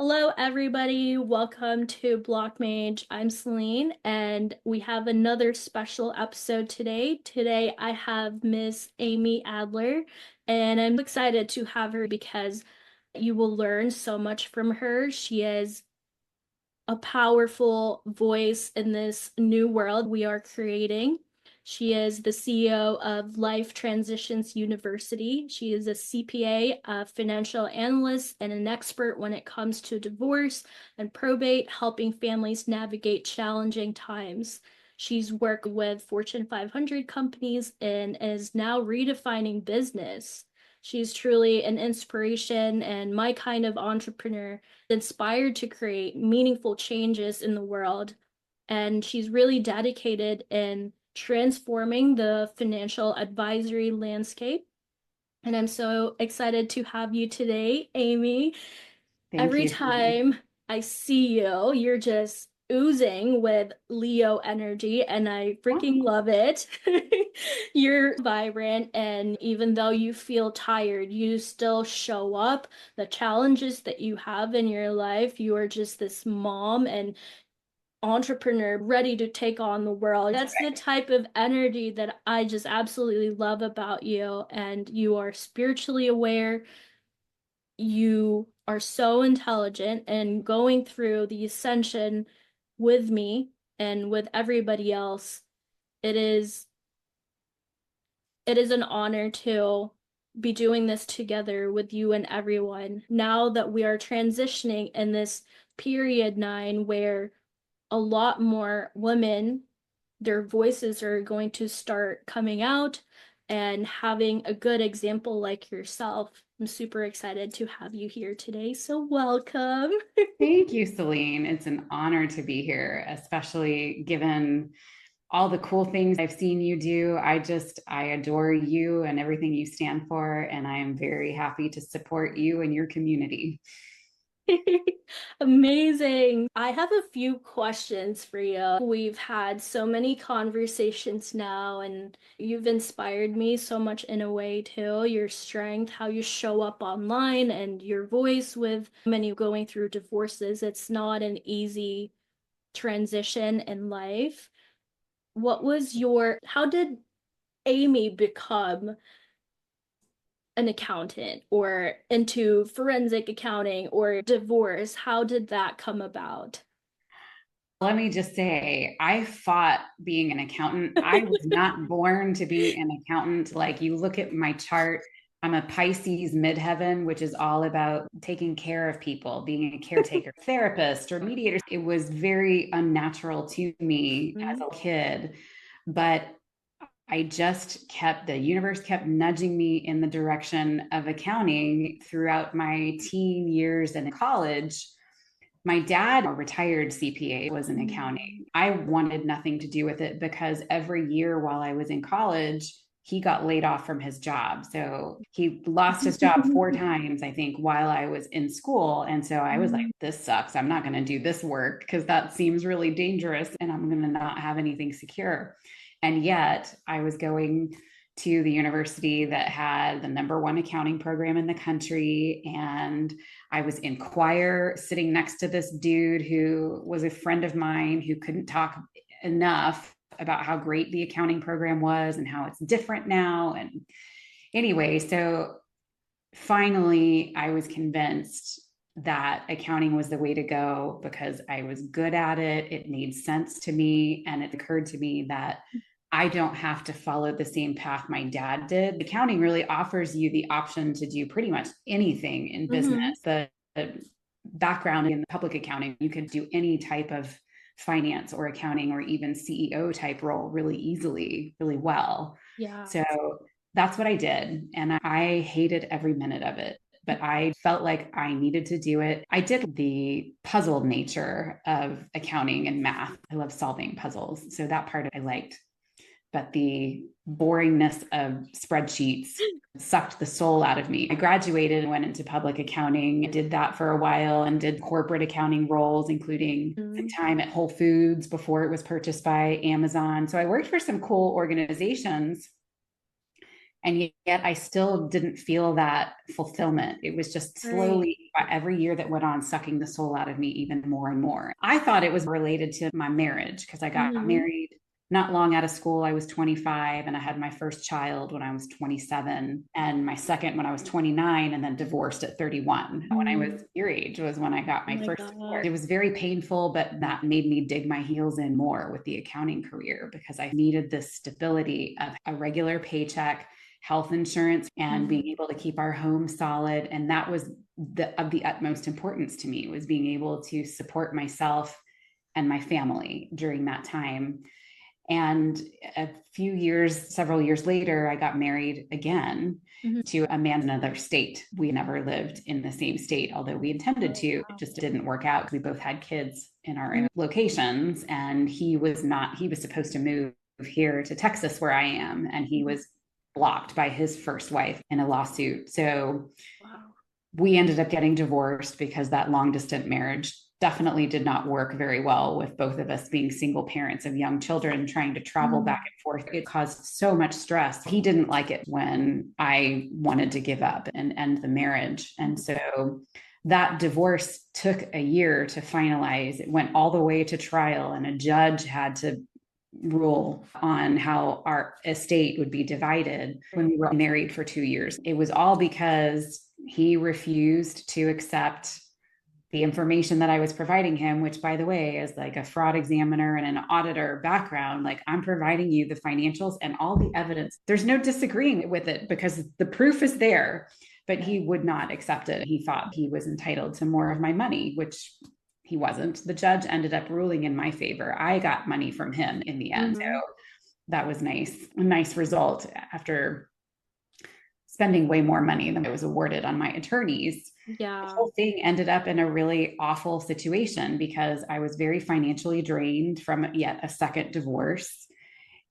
Hello, everybody. Welcome to Blockage. I'm Celine, and we have another special episode today. Today, I have Miss Amy Adler, and I'm excited to have her because you will learn so much from her. She is a powerful voice in this new world we are creating. She is the CEO of Life Transitions University. She is a CPA, a financial analyst, and an expert when it comes to divorce and probate, helping families navigate challenging times. She's worked with Fortune 500 companies and is now redefining business. She's truly an inspiration and my kind of entrepreneur, inspired to create meaningful changes in the world. And she's really dedicated in transforming the financial advisory landscape. And I'm so excited to have you today, Amy. Thank Every you, Celine. time I see you, you're just oozing with Leo energy, and I Oh, freaking love it. You're vibrant, and even though you feel tired, you still show up. The challenges that you have in your life, you are just this mom and entrepreneur ready to take on the world. That's the type of energy that I just absolutely love about you. And you are spiritually aware, you are so intelligent, and going through the ascension with me and with everybody else, it is it is an honor to be doing this together with you and everyone. Now that we are transitioning in this period 9 where a lot more women, their voices are going to start coming out and having a good example like yourself. I'm super excited to have you here today. So welcome. thank you, Celine. It's an honor to be here, especially given all the cool things I've seen you do. I adore you and everything you stand for, and I am very happy to support you and your community. Amazing. I have a few questions for you. We've had so many conversations now, and you've inspired me so much in a way too. Your strength, how you show up online, and your voice with many going through divorces. It's not an easy transition in life. How did Amy become an accountant or into forensic accounting or divorce? How did that come about? Let me just say, I fought being an accountant. I was not born to be an accountant. Like you look at my chart, I'm a Pisces midheaven, which is all about taking care of people, being a caretaker, therapist, or mediator. It was very unnatural to me as Mhm. a kid, but the universe kept nudging me in the direction of accounting throughout my teen years in college. My dad, a retired CPA, was in accounting. I wanted nothing to do with it because every year while I was in college, he got laid off from his job. So he lost his job four times, I think, while I was in school. And so I was like, this sucks. I'm not going to do this work because that seems really dangerous and I'm going to not have anything secure. And yet I was going to the university that had the number one accounting program in the country. And I was in choir sitting next to this dude who was a friend of mine who couldn't talk enough about how great the accounting program was and how it's different now. And anyway, so finally, I was convinced that accounting was the way to go because I was good at it. It made sense to me. And it occurred to me that I don't have to follow the same path my dad did. Accounting really offers you the option to do pretty much anything in business. Mhm. The background in public accounting, you could do any type of finance or accounting or even CEO type role really easily, really well. Yeah. So that's what I did. And I hated every minute of it, but I felt like I needed to do it. I did the puzzle nature of accounting and math. I love solving puzzles. So that part I liked. But the boringness of spreadsheets sucked the soul out of me. I graduated and went into public accounting, did that for a while and did corporate accounting roles, including Mhm. time at Whole Foods before it was purchased by Amazon. So I worked for some cool organizations, and yet I still didn't feel that fulfillment. It was just Right. slowly every year that went on, sucking the soul out of me even more and more. I thought it was related to my marriage because I got Mm-hmm. married not long out of school. I was 25 and I had my first child when I was 27 and my second when I was 29 and then divorced at 31. When I was Mm. your age was when I got Oh my my first divorce. God. It was very painful, but that made me dig my heels in more with the accounting career because I needed this stability of a regular paycheck, health insurance, and being Mm-hmm. able to keep our home solid. And that was of the utmost importance to me, was being able to support myself and my family during that time. And several years later, I got married again Mm-hmm. to a man in another state. We never lived in the same state, although we intended Oh, to. It wow. just didn't work out. We both had kids in our Mm. locations, and he was not, he was supposed to move here to Texas, where I am, and he was blocked by his first wife in a lawsuit. So Wow. we ended up getting divorced because that long distance marriage definitely did not work very well with both of us being single parents of young children trying to travel back Mm. and forth. It caused so much stress. He didn't like it when I wanted to give up and end the marriage. And so that divorce took a year to finalize. It went all the way to trial, and a judge had to rule on how our estate would be divided when we were married for 2 years. It was all because he refused to accept the information that I was providing him, which, by the way, is like a fraud examiner and an auditor background. Like, I'm providing you the financials and all the evidence. There's no disagreeing with it because the proof is there, but he would not accept it. He thought he was entitled to more of my money, which he wasn't. The judge ended up ruling in my favor. I got money from him in the end. So Mm-hmm. that was nice, a nice result after spending way more money than I was awarded on my attorneys. The Yeah. whole thing ended up in a really awful situation because I was very financially drained from yet a second divorce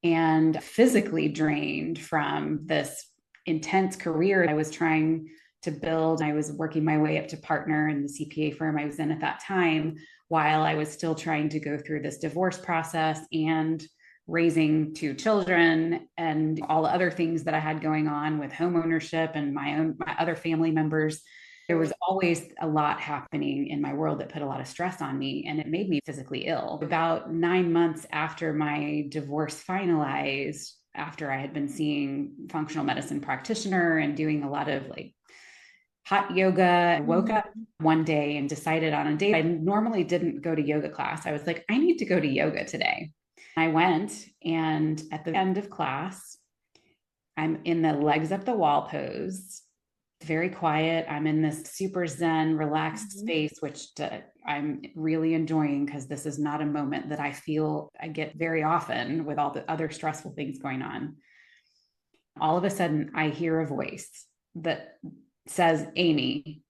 and physically drained from this intense career I was trying to build. I was working my way up to partner in the CPA firm I was in at that time, while I was still trying to go through this divorce process and raising two children and all the other things that I had going on with home ownership and my other family members. There was always a lot happening in my world that put a lot of stress on me, and it made me physically ill. About 9 months after my divorce finalized, after I had been seeing functional medicine practitioner and doing a lot of like hot yoga, I woke up Mm-hmm. one day and decided on a day I normally didn't go to yoga class. I was like, I need to go to yoga today. I went, and at the end of class, I'm in the legs up the wall pose, very quiet. I'm in this super zen, relaxed Mm-hmm. space, which I'm really enjoying because this is not a moment that I feel I get very often with all the other stressful things going on. All of a sudden, I hear a voice that says, Amy,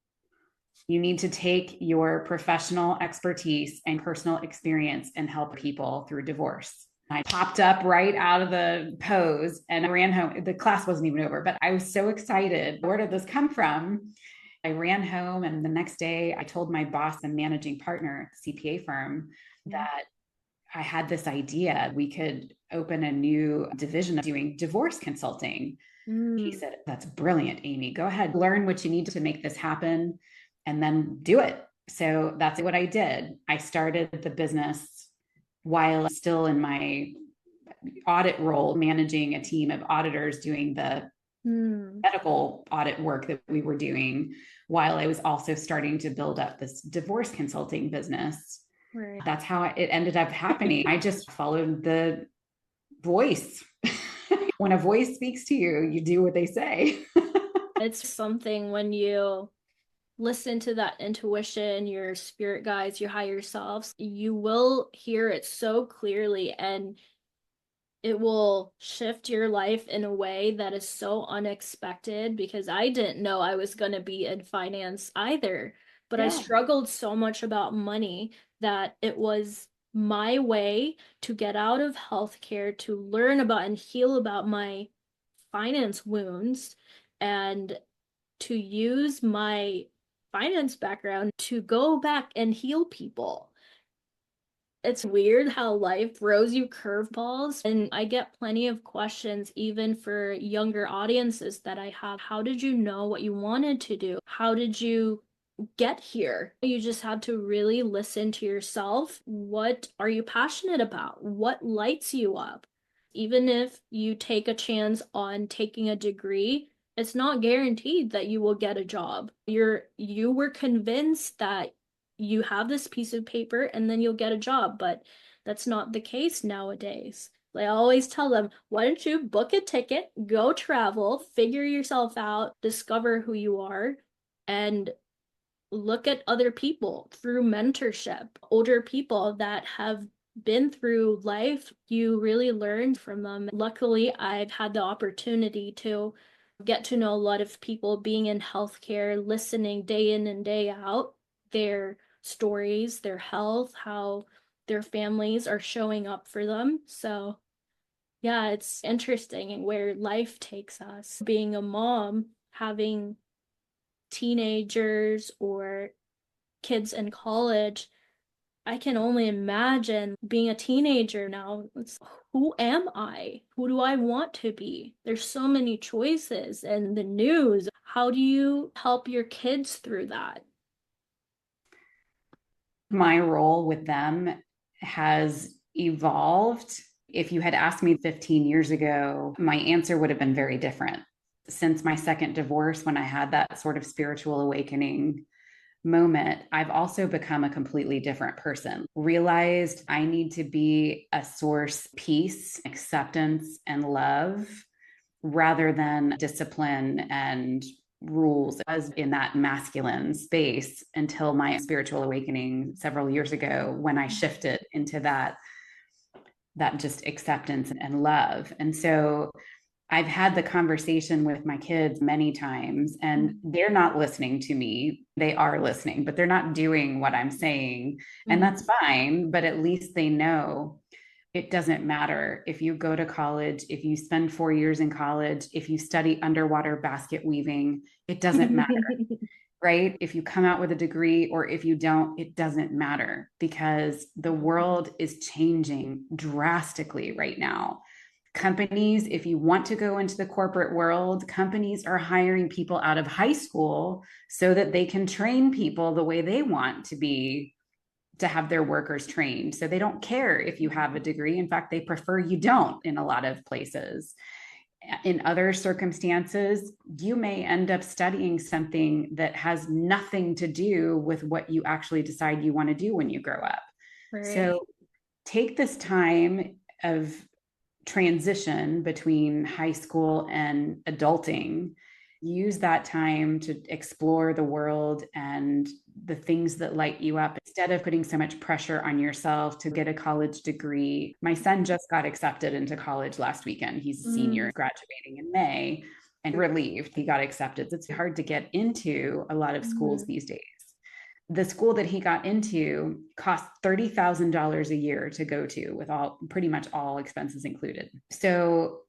you need to take your professional expertise and personal experience and help people through divorce. I popped up right out of the pose and I ran home. The class wasn't even over, but I was so excited. Where did this come from? I ran home, and the next day I told my boss and managing partner at the CPA firm that I had this idea. We could open a new division of doing divorce consulting. He Mm-hmm. said, that's brilliant, Amy. Go ahead, learn what you need to make this happen and then do it. So that's what I did. I started the business while still in my audit role, managing a team of auditors doing the Mm. medical audit work that we were doing, while I was also starting to build up this divorce consulting business. Right. That's how it ended up happening. I just followed the voice. When a voice speaks to you, you do what they say. It's something when you listen to that intuition, your spirit guides, your higher selves, you will hear it so clearly and it will shift your life in a way that is so unexpected because I didn't know I was going to be in finance either. But I Yeah. struggled so much about money that it was my way to get out of healthcare, to learn about and heal about my finance wounds, and to use my finance background to go back and heal people. It's weird how life throws you curveballs, and I get plenty of questions even for younger audiences that I have. How did you know what you wanted to do? How did you get here. You just have to really listen to yourself. What are you passionate about? What lights you up? Even if you take a chance on taking a degree, it's not guaranteed that you will get a job. You were convinced that you have this piece of paper and then you'll get a job, but that's not the case nowadays. Like I always tell them, why don't you book a ticket, go travel, figure yourself out, discover who you are, and look at other people through mentorship, older people that have been through life. You really learn from them. Luckily, I've had the opportunity to get to know a lot of people being in healthcare, listening day in and day out, their stories, their health, how their families are showing up for them. So, yeah, it's interesting and where life takes us. Being a mom, having teenagers or kids in college, I can only imagine being a teenager now. Who am I? Who do I want to be? There's so many choices and the news. How do you help your kids through that? My role with them has evolved. If you had asked me 15 years ago, my answer would have been very different. Since my second divorce, when I had that sort of spiritual awakening moment, I've also become a completely different person. Realized I need to be a source, peace, acceptance, and love rather than discipline and rules. I was in that masculine space until my spiritual awakening several years ago when I shifted into that just acceptance and love. And so I've had the conversation with my kids many times, and they're not listening to me. They are listening, but they're not doing what I'm saying. And Mm-hmm. that's fine. But at least they know it doesn't matter if you go to college, if you spend 4 years in college, if you study underwater basket weaving, it doesn't matter, right? If you come out with a degree or if you don't, it doesn't matter because the world is changing drastically right now. Companies, if you want to go into the corporate world, companies are hiring people out of high school so that they can train people the way they want to be, to have their workers trained. So they don't care if you have a degree. In fact, they prefer you don't in a lot of places. In other circumstances, you may end up studying something that has nothing to do with what you actually decide you want to do when you grow up. Right. So take this time of transition between high school and adulting. Use that time to explore the world and the things that light you up instead of putting so much pressure on yourself to get a college degree. My son just got accepted into college last weekend. He's a Mm-hmm. senior graduating in May and relieved he got accepted. It's hard to get into a lot of schools these days. The school that he got into cost $30,000 a year to go to with all pretty much all expenses included. So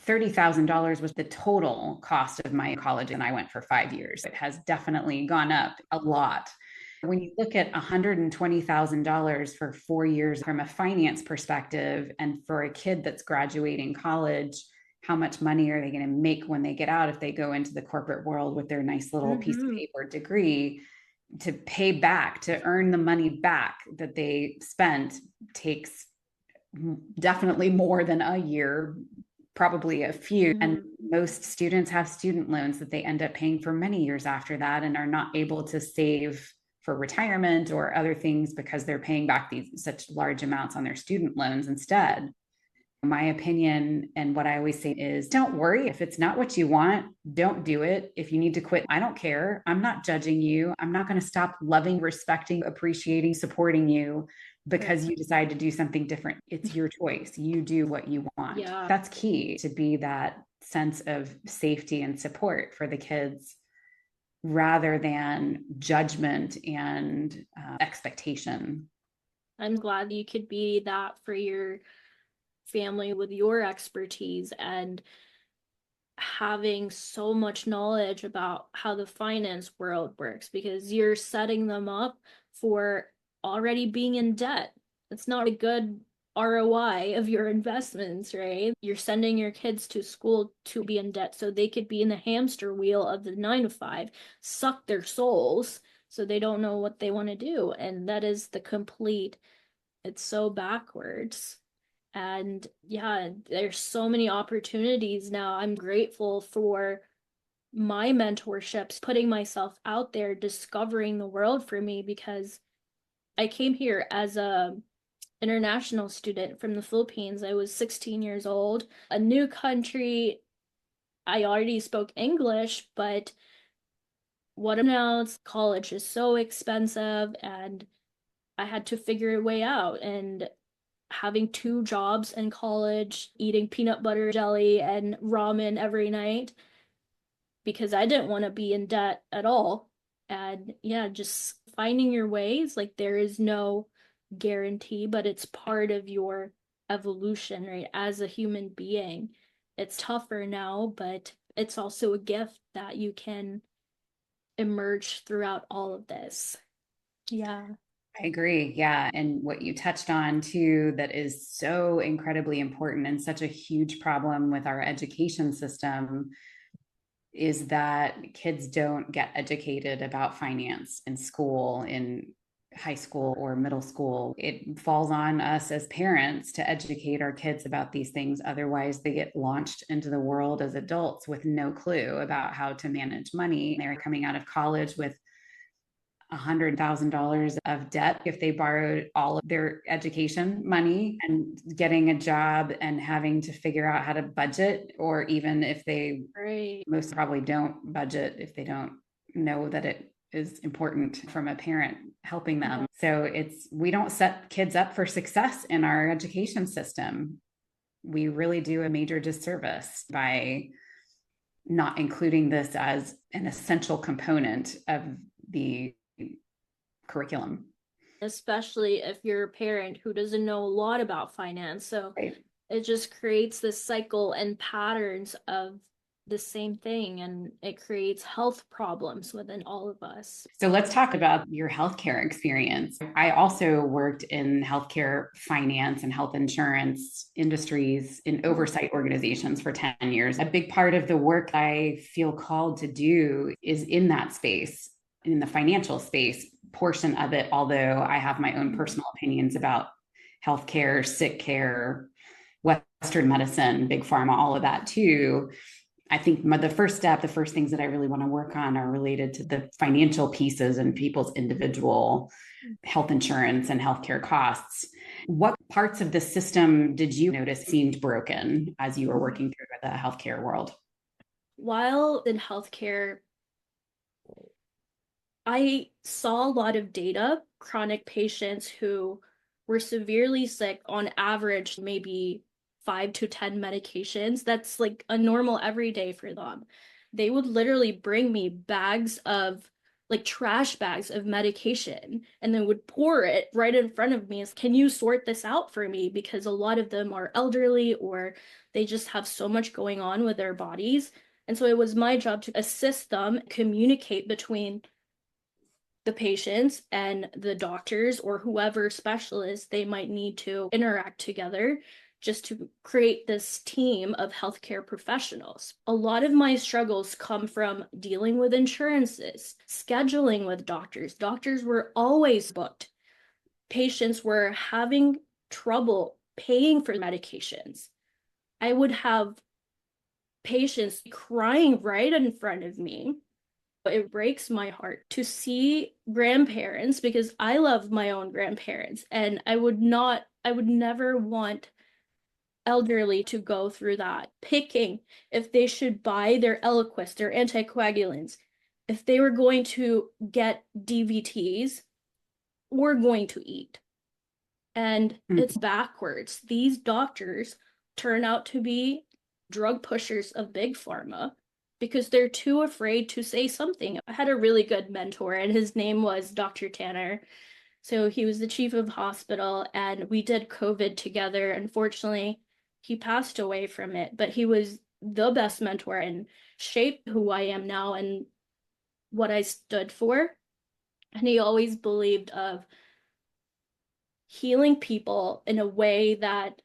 $30,000 was the total cost of my college, and I went for 5 years. It has definitely gone up a lot. When you look at $120,000 for 4 years from a finance perspective, and for a kid that's graduating college, how much money are they going to make when they get out if they go into the corporate world with their nice little piece of Mm-hmm. paper degree? To pay back, to earn the money back that they spent takes definitely more than a year, probably a few. And Mm-hmm. most students have student loans that they end up paying for many years after that and are not able to save for retirement or other things because they're paying back these such large amounts on their student loans instead. My opinion and what I always say is don't worry. If it's not what you want, don't do it. If you need to quit, I don't care. I'm not judging you. I'm not going to stop loving, respecting, appreciating, supporting you Right. because you decide to do something different. It's your choice. You do what you want. Yeah. That's key, to be that sense of safety and support for the kids rather than judgment and expectation. I'm glad you could be that for your family with your expertise and having so much knowledge about how the finance world works because you're setting them up for already being in debt. It's not a good ROI of your investments, right? You're sending your kids to school to be in debt so they could be in the hamster wheel of the 9 to 5, suck their souls So they don't know what they want to do. And that is it's so backwards. And yeah, there's so many opportunities now. I'm grateful for my mentorships, putting myself out there, discovering the world for me, because I came here as a international student from the Philippines. I was 16 years old, a new country. I already spoke English, but what now? College is so expensive, and I had to figure a way out. And having two jobs in college, eating peanut butter jelly and ramen every night because I didn't want to be in debt at all. And yeah, just finding your ways. Like there is no guarantee, but it's part of your evolution, right? As a human being. It's tougher now, but it's also a gift that you can emerge throughout all of this. Yeah. I agree. Yeah. And what you touched on too, that is so incredibly important and such a huge problem with our education system is that kids don't get educated about finance in school, in high school or middle school. It falls on us as parents to educate our kids about these things. Otherwise, they get launched into the world as adults with no clue about how to manage money. They're coming out of college with $100,000 of debt if they borrowed all of their education money, and getting a job and having to figure out how to budget, or even if they Right. most probably don't budget if they don't know that it is important from a parent helping them. Yeah. So we don't set kids up for success in our education system. We really do a major disservice by not including this as an essential component of the curriculum. Especially if you're a parent who doesn't know a lot about finance. So Right. it just creates this cycle and patterns of the same thing, and it creates health problems within all of us. So let's talk about your healthcare experience. I also worked in healthcare finance and health insurance industries in oversight organizations for 10 years. A big part of the work I feel called to do is in that space, in the financial space portion of it, although I have my own personal opinions about healthcare, sick care, Western medicine, big pharma, all of that too. I think the first things that I really want to work on are related to the financial pieces and people's individual health insurance and healthcare costs. What parts of the system did you notice seemed broken as you were working through the healthcare world? While in healthcare, I saw a lot of data, chronic patients who were severely sick on average, maybe 5 to 10 medications. That's like a normal everyday for them. They would literally bring me bags of like trash bags of medication and then would pour it right in front of me. As, can you sort this out for me? Because a lot of them are elderly or they just have so much going on with their bodies. And so it was my job to assist them communicate between the patients and the doctors or whoever specialist they might need to interact together just to create this team of healthcare professionals. A lot of my struggles come from dealing with insurances, scheduling with doctors. Doctors were always booked. Patients were having trouble paying for medications. I would have patients crying right in front of me. It breaks my heart to see grandparents because I love my own grandparents and I would never want elderly to go through that. Picking if they should buy their Eliquis, their anticoagulants, if they were going to get DVTs or going to eat. And it's backwards. These doctors turn out to be drug pushers of big pharma because they're too afraid to say something. I had a really good mentor, and his name was Dr. Tanner. So he was the chief of hospital, and we did COVID together. Unfortunately, he passed away from it, but he was the best mentor and shaped who I am now and what I stood for. And he always believed of healing people in a way that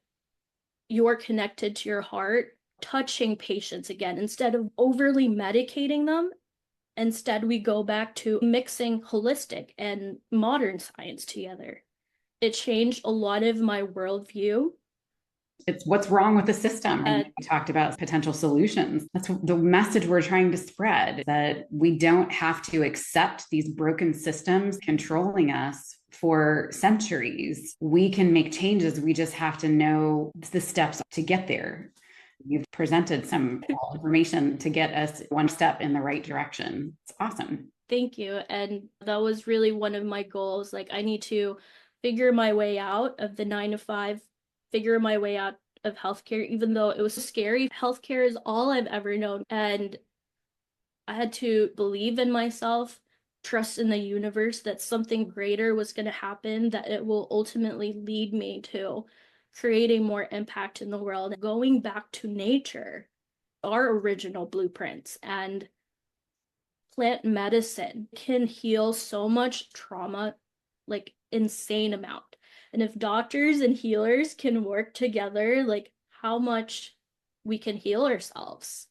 you're connected to your heart, touching patients again instead of overly medicating them Instead, we go back to mixing holistic and modern science together. It changed a lot of my worldview. It's what's wrong with the system. And Uh, we talked about potential solutions. That's the message we're trying to spread, that we don't have to accept these broken systems controlling us for centuries. We can make changes. We just have to know the steps to get there. You've presented some information to get us one step in the right direction. It's awesome. Thank you. And that was really one of my goals. Like, I need to figure my way out of the 9 to 5, figure my way out of healthcare, even though it was scary. Healthcare is all I've ever known. And I had to believe in myself, trust in the universe that something greater was going to happen, that it will ultimately lead me to creating more impact in the world, going back to nature, our original blueprints. And plant medicine can heal so much trauma, like insane amount. And if doctors and healers can work together, like how much we can heal ourselves.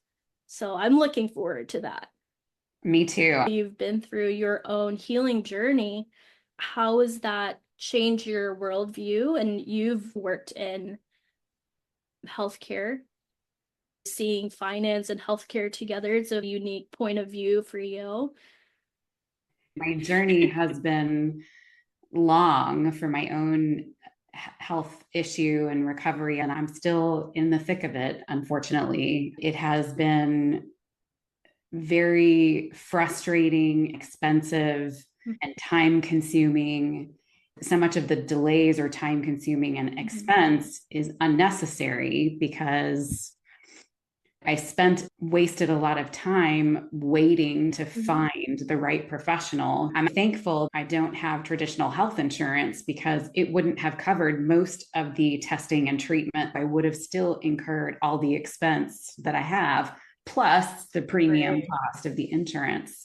So I'm looking forward to that. Me too. You've been through your own healing journey. How has that changed your worldview? And you've worked in healthcare, seeing finance and healthcare together. It's a unique point of view for you. My journey has been long for my own health issue and recovery, and I'm still in the thick of it, unfortunately. It has been very frustrating, expensive, and time consuming. So much of the delays are time consuming and expense is unnecessary because I wasted a lot of time waiting to find the right professional. I'm thankful I don't have traditional health insurance because it wouldn't have covered most of the testing and treatment. I would have still incurred all the expense that I have, plus the premium cost of the insurance.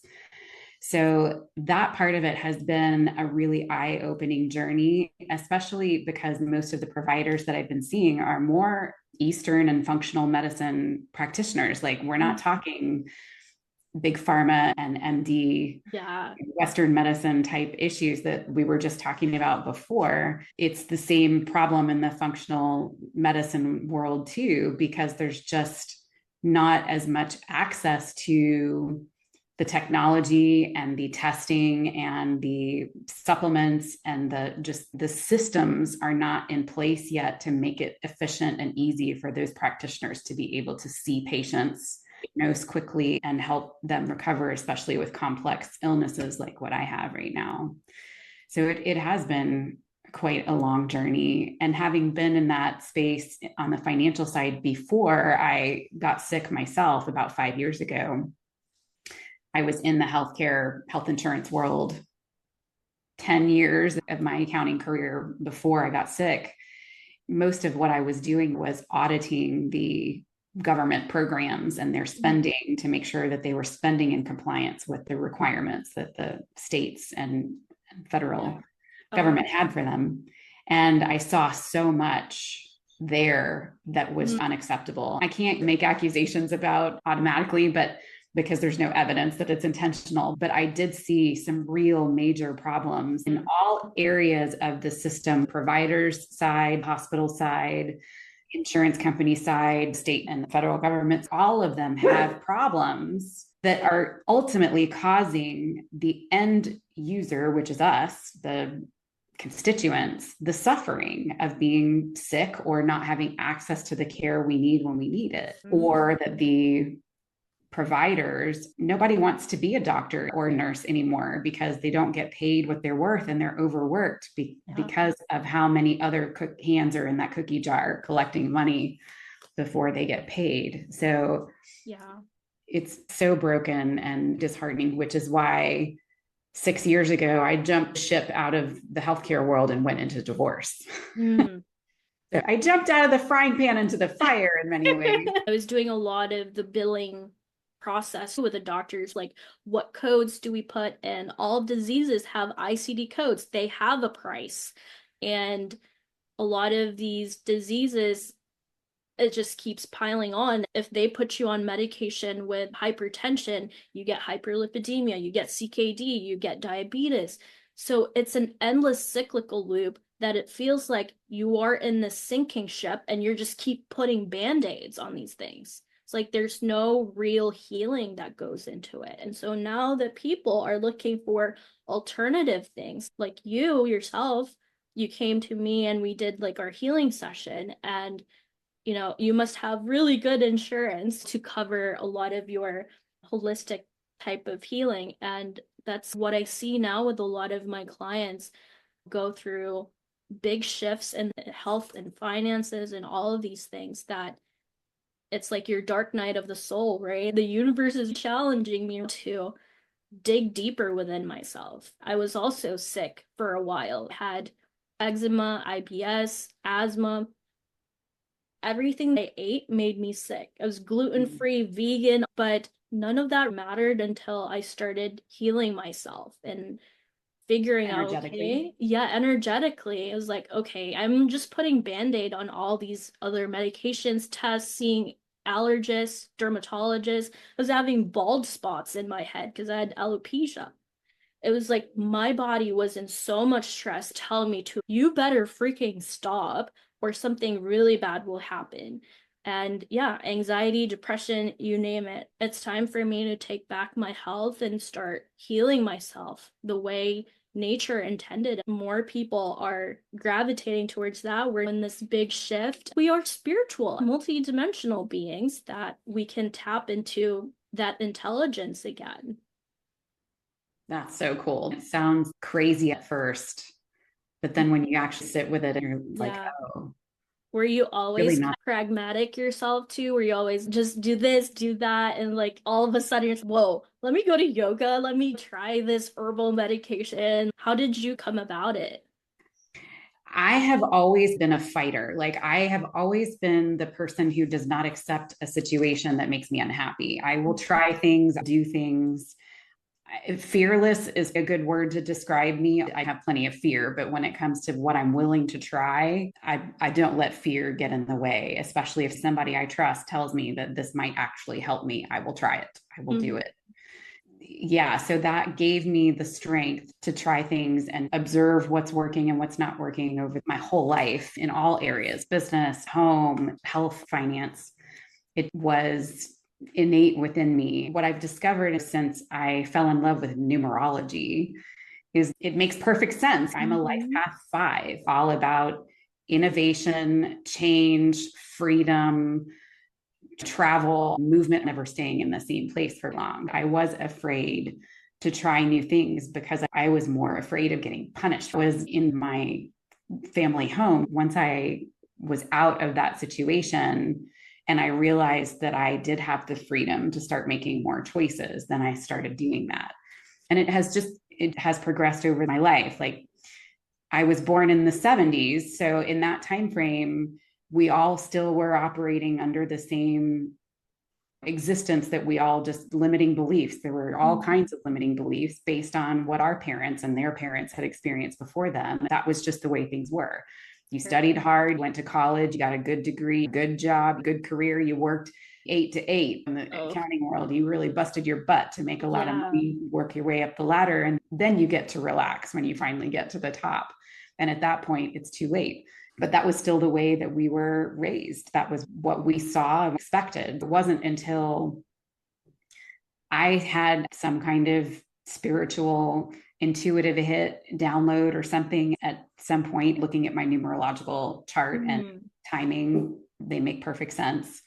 So that part of it has been a really eye-opening journey, especially because most of the providers that I've been seeing are more Eastern and functional medicine practitioners. Like, we're not talking big pharma and MD, Western medicine type issues that we were just talking about before. It's the same problem in the functional medicine world too, because there's just not as much access to the technology and the testing and the supplements, and the systems are not in place yet to make it efficient and easy for those practitioners to be able to see patients, diagnose quickly, and help them recover, especially with complex illnesses like what I have right now. So it has been quite a long journey. And having been in that space on the financial side before I got sick myself about 5 years ago, I was in the health insurance world 10 years of my accounting career before I got sick. Most of what I was doing was auditing the government programs and their spending to make sure that they were spending in compliance with the requirements that the states and federal government had for them. And I saw so much there that was unacceptable. I can't make accusations about automatically, but because there's no evidence that it's intentional. But I did see some real major problems in all areas of the system: providers side, hospital side, insurance company side, state and federal governments. All of them have problems that are ultimately causing the end user, which is us, the constituents, the suffering of being sick or not having access to the care we need when we need it, or that the providers, nobody wants to be a doctor or a nurse anymore because they don't get paid what they're worth, and they're overworked because of how many other hands are in that cookie jar collecting money before they get paid. So it's so broken and disheartening, which is why 6 years ago I jumped ship out of the healthcare world and went into divorce. So I jumped out of the frying pan into the fire in many ways. I was doing a lot of the billing process with the doctors, like what codes do we put in? All diseases have ICD codes. They have a price. And a lot of these diseases it just keeps piling on. If they put you on medication with hypertension, you get hyperlipidemia, you get CKD, you get diabetes. So it's an endless cyclical loop that it feels like you are in this sinking ship and you're just keep putting band-aids on these things. It's like there's no real healing that goes into it. And so now that people are looking for alternative things, like you yourself, you came to me and we did like our healing session, and you must have really good insurance to cover a lot of your holistic type of healing. And that's what I see now with a lot of my clients go through big shifts in health and finances and all of these things, that it's like your dark night of the soul, right? The universe is challenging me to dig deeper within myself. I was also sick for a while, had eczema, IBS, asthma. Everything I ate made me sick. I was gluten-free, vegan, but none of that mattered until I started healing myself and figuring out, Energetically. okay, yeah, energetically. It was like, okay, I'm just putting Band-Aid on all these other medications, tests, seeing allergists, dermatologists. I was having bald spots in my head because I had alopecia. It was like my body was in so much stress telling me to, you better freaking stop or something really bad will happen. And yeah, anxiety, depression, you name it. It's time for me to take back my health and start healing myself the way nature intended. More people are gravitating towards that. We're in this big shift. We are spiritual, multidimensional beings that we can tap into that intelligence again. That's so cool. It sounds crazy at first, but then when you actually sit with it, you're like, Yeah. oh, Were you really always not. pragmatic yourself too? Were you always just do this, do that, and like all of a sudden you're, whoa, let me go to yoga, let me try this herbal medication. How did you come about it? I have always been a fighter. Like, I have always been the person who does not accept a situation that makes me unhappy. I will try things, do things. Fearless is a good word to describe me. I have plenty of fear, but when it comes to what I'm willing to try, I don't let fear get in the way, especially if somebody I trust tells me that this might actually help me. I will try it, I will do Mhm. it. Yeah, so that gave me the strength to try things and observe what's working and what's not working over my whole life in all areas: business, home, health, finance. It was innate within me. What I've discovered since I fell in love with numerology is it makes perfect sense. I'm a life Mhm. path 5, all about innovation, change, freedom, travel, movement, never staying in the same place for long. I was afraid to try new things because I was more afraid of getting punished. I was in my family home. Once I was out of that situation and I realized that I did have the freedom to start making more choices, then I started doing that. And it has progressed over my life. Like, I was born in the 70s, so in that time frame, we all still were operating under the same existence, that we all just limiting beliefs. There were all Mhm. kinds of limiting beliefs based on what our parents and their parents had experienced before them. That was just the way things were. You studied hard, went to college, you got a good degree, good job, good career, you worked 8 to 8 in the Oh, accounting world. You really busted your butt to make a lot of yeah. money, work your way up the ladder, and then you get to relax when you finally get to the top. And at that point, it's too late, but that was still the way that we were raised. That was what we saw and expected. It wasn't until I had some kind of spiritual intuitive hit download or something at some point, looking at my numerological chart and Mhm. timing, they make perfect sense.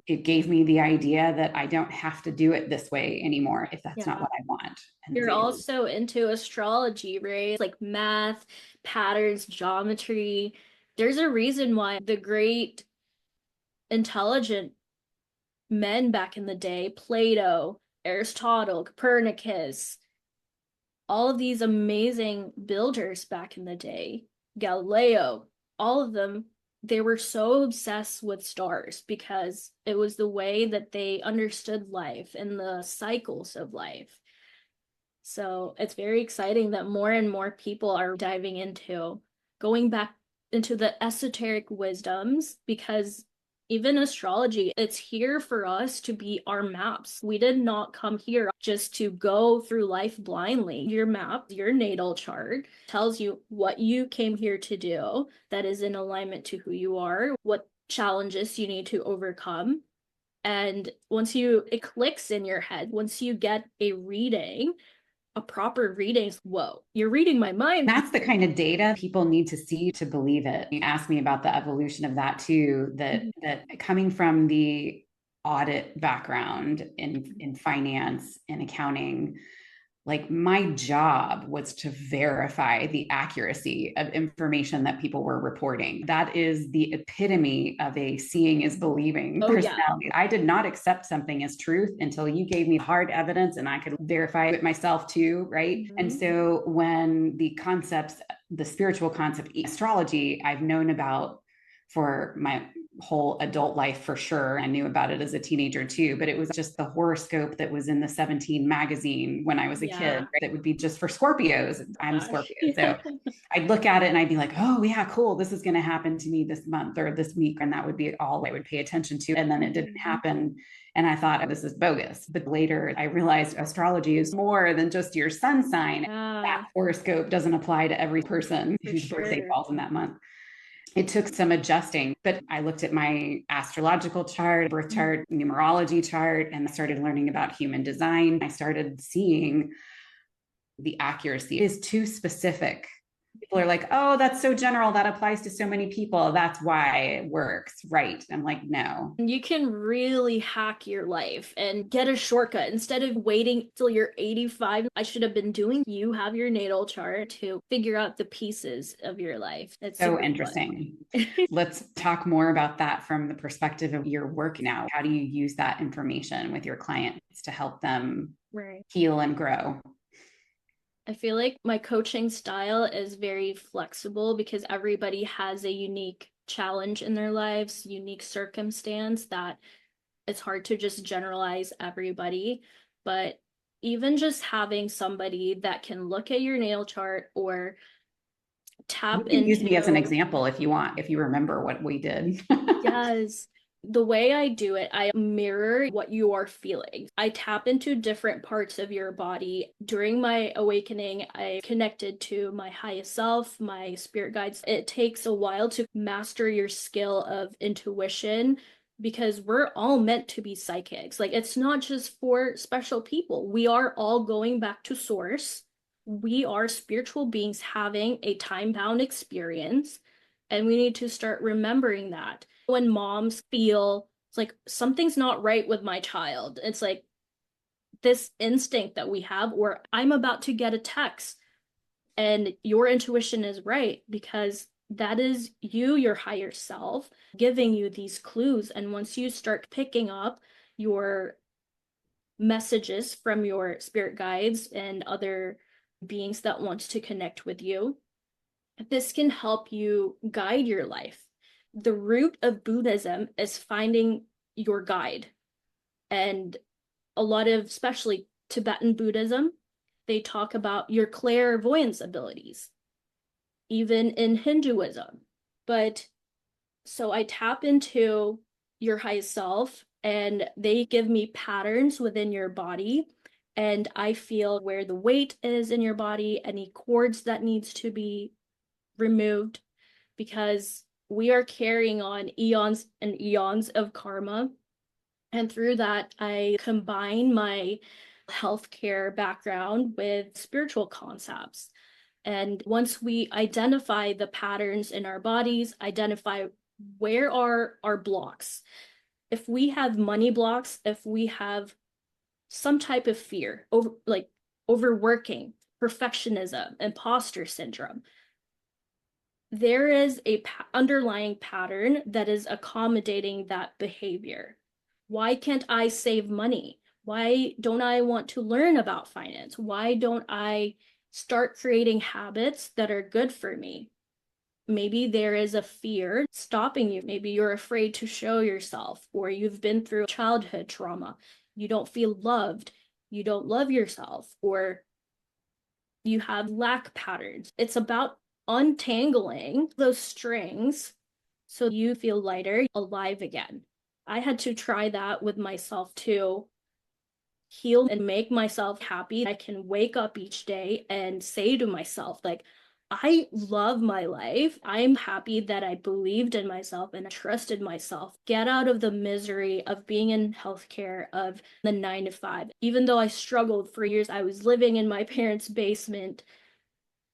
It gave me the idea that I don't have to do it this way anymore if that's not Yeah. what I want. And You're also into astrology, right? It's like math, patterns, geometry. There's a reason why the great intelligent men back in the day, Plato, Aristotle, Copernicus, all of these amazing builders back in the day, Galileo, all of them, they were so obsessed with stars because it was the way that they understood life and the cycles of life. So it's very exciting that more and more people are diving into going back into the esoteric wisdoms, because Even astrology, it's here for us to be our maps. We did not come here just to go through life blindly. Your map, your natal chart, tells you what you came here to do that is in alignment to who you are, what challenges you need to overcome. And once it clicks in your head, once you get a reading, a proper reading, whoa, you're reading my mind. That's the kind of data people need to see to believe it. You asked me about the evolution of that too, that coming from the audit background in finance and accounting, like my job was to verify the accuracy of information that people were reporting. That is the epitome of a seeing is believing personality. Yeah. I did not accept something as truth until you gave me hard evidence and I could verify it myself too, right? Mm-hmm. And so when the concepts, the spiritual concept, astrology, I've known about for my whole adult life for sure. I knew about it as a teenager too, but it was just the horoscope that was in the 17 magazine when I was a kid. Right? That would be just for Scorpios. I'm a Scorpio. So I'd look at it and I'd be like, oh yeah, cool. This is going to happen to me this month or this week. And that would be all I would pay attention to. And then it didn't happen. And I thought, oh, this is bogus. But later I realized astrology is more than just your sun sign. That horoscope doesn't apply to every person whose birthday falls in that month. It took some adjusting, but I looked at my astrological chart, birth chart, numerology chart, and started learning about human design. I started seeing the accuracy is too specific. People are like, oh, that's so general. That applies to so many people. That's why it works. Right. I'm like, no. You can really hack your life and get a shortcut. Instead of waiting till you're 85, I should have been doing. You have your natal chart to figure out the pieces of your life. It's so interesting. Let's talk more about that from the perspective of your work now. How do you use that information with your clients to help them heal and grow? I feel like my coaching style is very flexible because everybody has a unique challenge in their lives, unique circumstance that it's hard to just generalize everybody. But even just having somebody that can look at your natal chart or tap into... You can use me as an example if you want, if you remember what we did. Yes. The way I do it, I mirror what you are feeling. I tap into different parts of your body. During my awakening, I connected to my highest self, my spirit guides. It takes a while to master your skill of intuition because we're all meant to be psychics. Like, it's not just for special people. We are all going back to source. We are spiritual beings having a time-bound experience, and we need to start remembering that. When moms feel it's like something's not right with my child, it's like this instinct that we have, or I'm about to get a text, and your intuition is right because that is you, your higher self, giving you these clues. And once you start picking up your messages from your spirit guides and other beings that want to connect with you, this can help you guide your life. The root of Buddhism is finding your guide. And a lot of, especially Tibetan Buddhism, they talk about your clairvoyance abilities, even in Hinduism. But so I tap into your highest self and they give me patterns within your body. And I feel where the weight is in your body, any cords that needs to be removed, because we are carrying on eons and eons of karma. And through that, I combine my healthcare background with spiritual concepts. And once we identify the patterns in our bodies, identify where are our blocks. If we have money blocks, if we have some type of fear, like overworking, perfectionism, imposter syndrome, there is a underlying pattern that is accommodating that behavior. Why can't I save money? Why don't I want to learn about finance? Why don't I start creating habits that are good for me? Maybe there is a fear stopping you. Maybe you're afraid to show yourself, or you've been through childhood trauma. You don't feel loved. You don't love yourself, or you have lack patterns. It's about untangling those strings so you feel lighter, alive again. I had to try that with myself too, heal and make myself happy. I can wake up each day and say to myself, like, I love my life. I'm happy that I believed in myself and trusted myself. Get out of the misery of being in healthcare, of the 9 to 5. Even though I struggled for years, I was living in my parents' basement,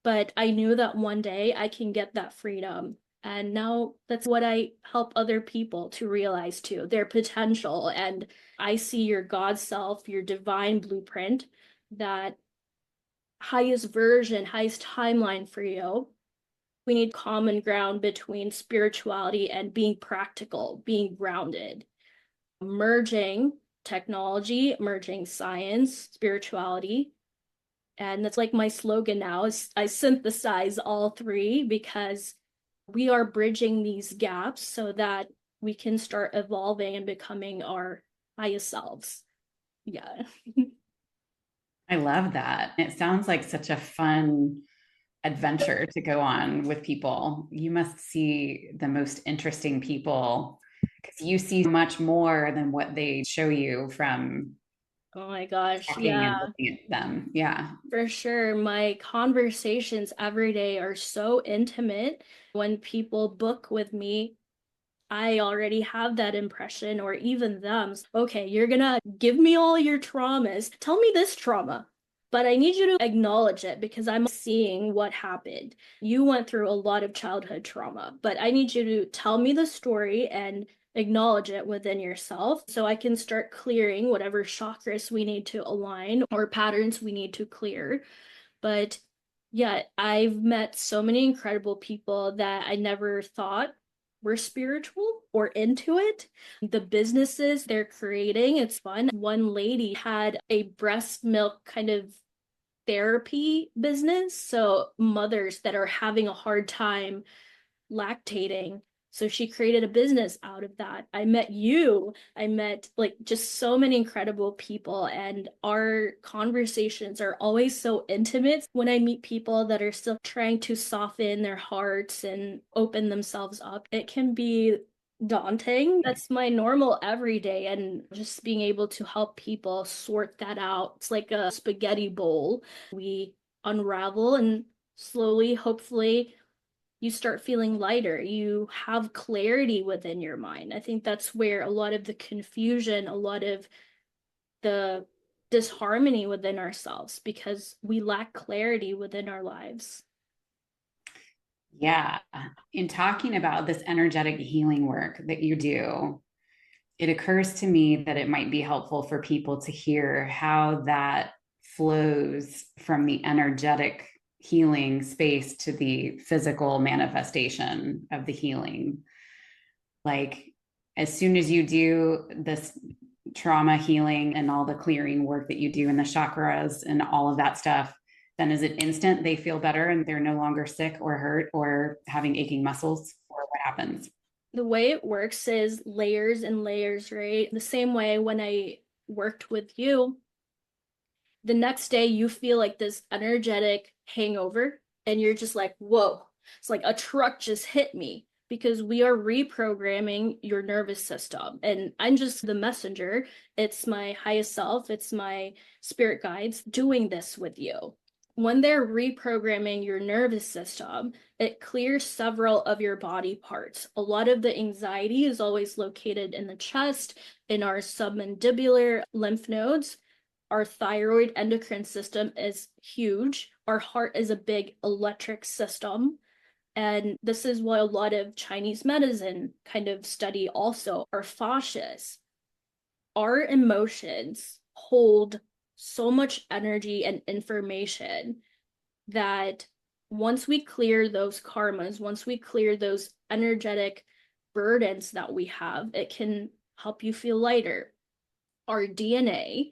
but I knew that one day I can get that freedom. And now that's what I help other people to realize too, their potential. And I see your God self, your divine blueprint, that highest version, highest timeline for you. We need common ground between spirituality and being practical, being grounded, merging technology, merging science, spirituality. And that's like my slogan now is I synthesize all three because we are bridging these gaps so that we can start evolving and becoming our highest selves. Yeah. I love that. It sounds like such a fun adventure to go on with people. You must see the most interesting people because you see much more than what they show you from Oh my gosh. talking Yeah, and looking at them. Yeah. for sure. My conversations every day are so intimate. When people book with me, I already have that impression, or even them. Okay, you're gonna give me all your traumas. Tell me this trauma, but I need you to acknowledge it because I'm seeing what happened. You went through a lot of childhood trauma, but I need you to tell me the story and acknowledge it within yourself so I can start clearing whatever chakras we need to align or patterns we need to clear. But yeah, I've met so many incredible people that I never thought were spiritual or into it. The businesses they're creating, it's fun. One lady had a breast milk kind of therapy business. So mothers that are having a hard time lactating. So she created a business out of that. I met you. I met like just so many incredible people, and our conversations are always so intimate. When I meet people that are still trying to soften their hearts and open themselves up, it can be daunting. That's my normal everyday, and just being able to help people sort that out. It's like a spaghetti bowl. We unravel and slowly, hopefully, you start feeling lighter. You have clarity within your mind. I think that's where a lot of the confusion, a lot of the disharmony within ourselves, because we lack clarity within our lives. Yeah. In talking about this energetic healing work that you do, it occurs to me that it might be helpful for people to hear how that flows from the energetic healing space to the physical manifestation of the healing. Like, as soon as you do this trauma healing and all the clearing work that you do in the chakras and all of that stuff, then is it instant they feel better and they're no longer sick or hurt or having aching muscles, or what happens? The way it works is layers and layers, right? The same way when I worked with you, the next day you feel like this energetic hangover and you're just like, whoa, it's like a truck just hit me, because we are reprogramming your nervous system. And I'm just the messenger. It's my highest self, it's my spirit guides doing this with you. When they're reprogramming your nervous system, it clears several of your body parts. A lot of the anxiety is always located in the chest, in our submandibular lymph nodes. Our thyroid endocrine system is huge. Our heart is a big electric system. And this is what a lot of Chinese medicine kind of study also, our fascias. Our emotions hold so much energy and information that once we clear those karmas, once we clear those energetic burdens that we have, it can help you feel lighter. Our DNA,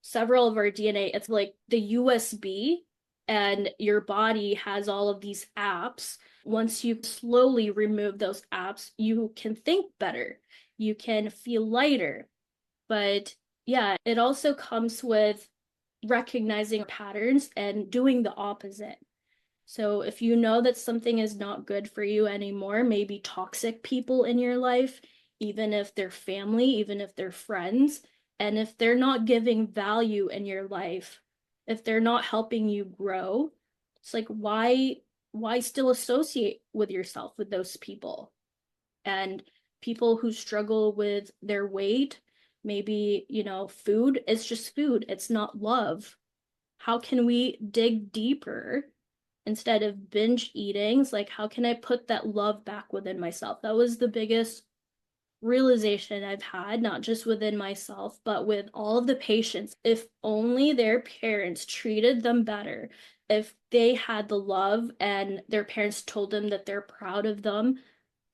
several of our DNA, it's like the USB, and your body has all of these apps. Once you slowly remove those apps, you can think better, you can feel lighter. But yeah, it also comes with recognizing patterns and doing the opposite. So if you know that something is not good for you anymore, maybe toxic people in your life, even if they're family, even if they're friends, and if they're not giving value in your life, if they're not helping you grow, it's like why still associate with yourself with those people? And people who struggle with their weight, maybe, food is just food, it's not love. How can we dig deeper instead of binge eating? It's like, how can I put that love back within myself? That was the biggest realization I've had, not just within myself, but with all of the patients. If only their parents treated them better, if they had the love and their parents told them that they're proud of them,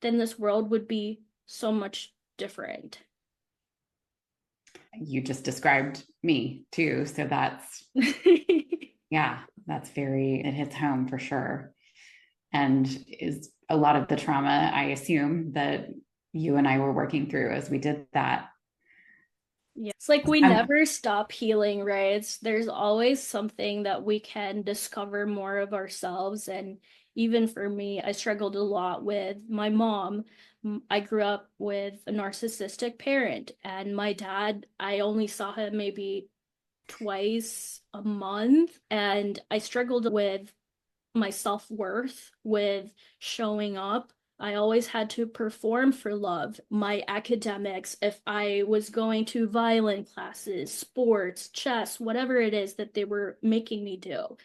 then this world would be so much different. You just described me too. So that's, yeah, that's very, it hits home for sure. And is a lot of the trauma, I assume, that you and I were working through as we did that. Yeah. It's like we Um, never stop healing, right? There's always something that we can discover more of ourselves. And even for me, I struggled a lot with my mom. I grew up with a narcissistic parent, and my dad, I only saw him maybe twice a month. And I struggled with my self-worth, with showing up. I always had to perform for love. My academics, if I was going to violin classes, sports, chess, whatever it is that they were making me do,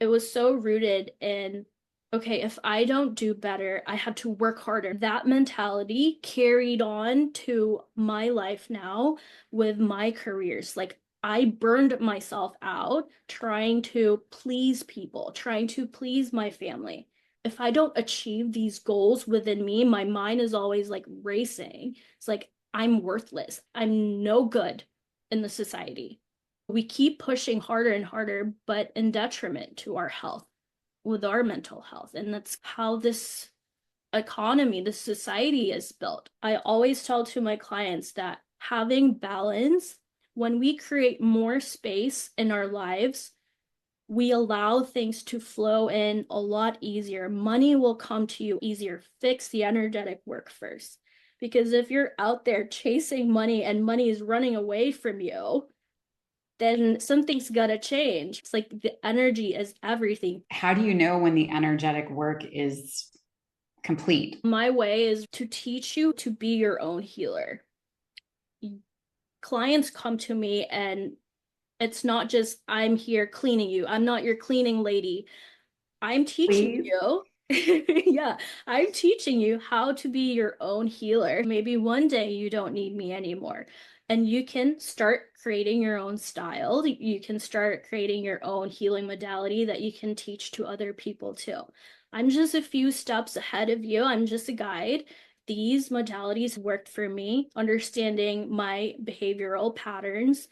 it was so rooted in, okay, if I don't do better, I have to work harder. That mentality carried on to my life now with my careers. Like, I burned myself out trying to please people, trying to please my family. If I don't achieve these goals within me, my mind is always like racing. It's like I'm worthless. I'm no good in the society. We keep pushing harder and harder, but in detriment to our health, with our mental health. And that's how this economy, this society is built. I always tell to my clients that having balance, when we create more space in our lives, we allow things to flow in a lot easier. Money will come to you easier. Fix the energetic work first. Because if you're out there chasing money and money is running away from you, then something's got to change. It's like the energy is everything. how do you know when the energetic work is complete? My way is to teach you to be your own healer. Clients come to me and it's not just, I'm here cleaning you. I'm not your cleaning lady. I'm teaching Please. you. Yeah, I'm teaching you how to be your own healer. Maybe one day you don't need me anymore. And you can start creating your own style. You can start creating your own healing modality that you can teach to other people too. I'm just a few steps ahead of you. I'm just a guide. These modalities worked for me, understanding my behavioral patterns,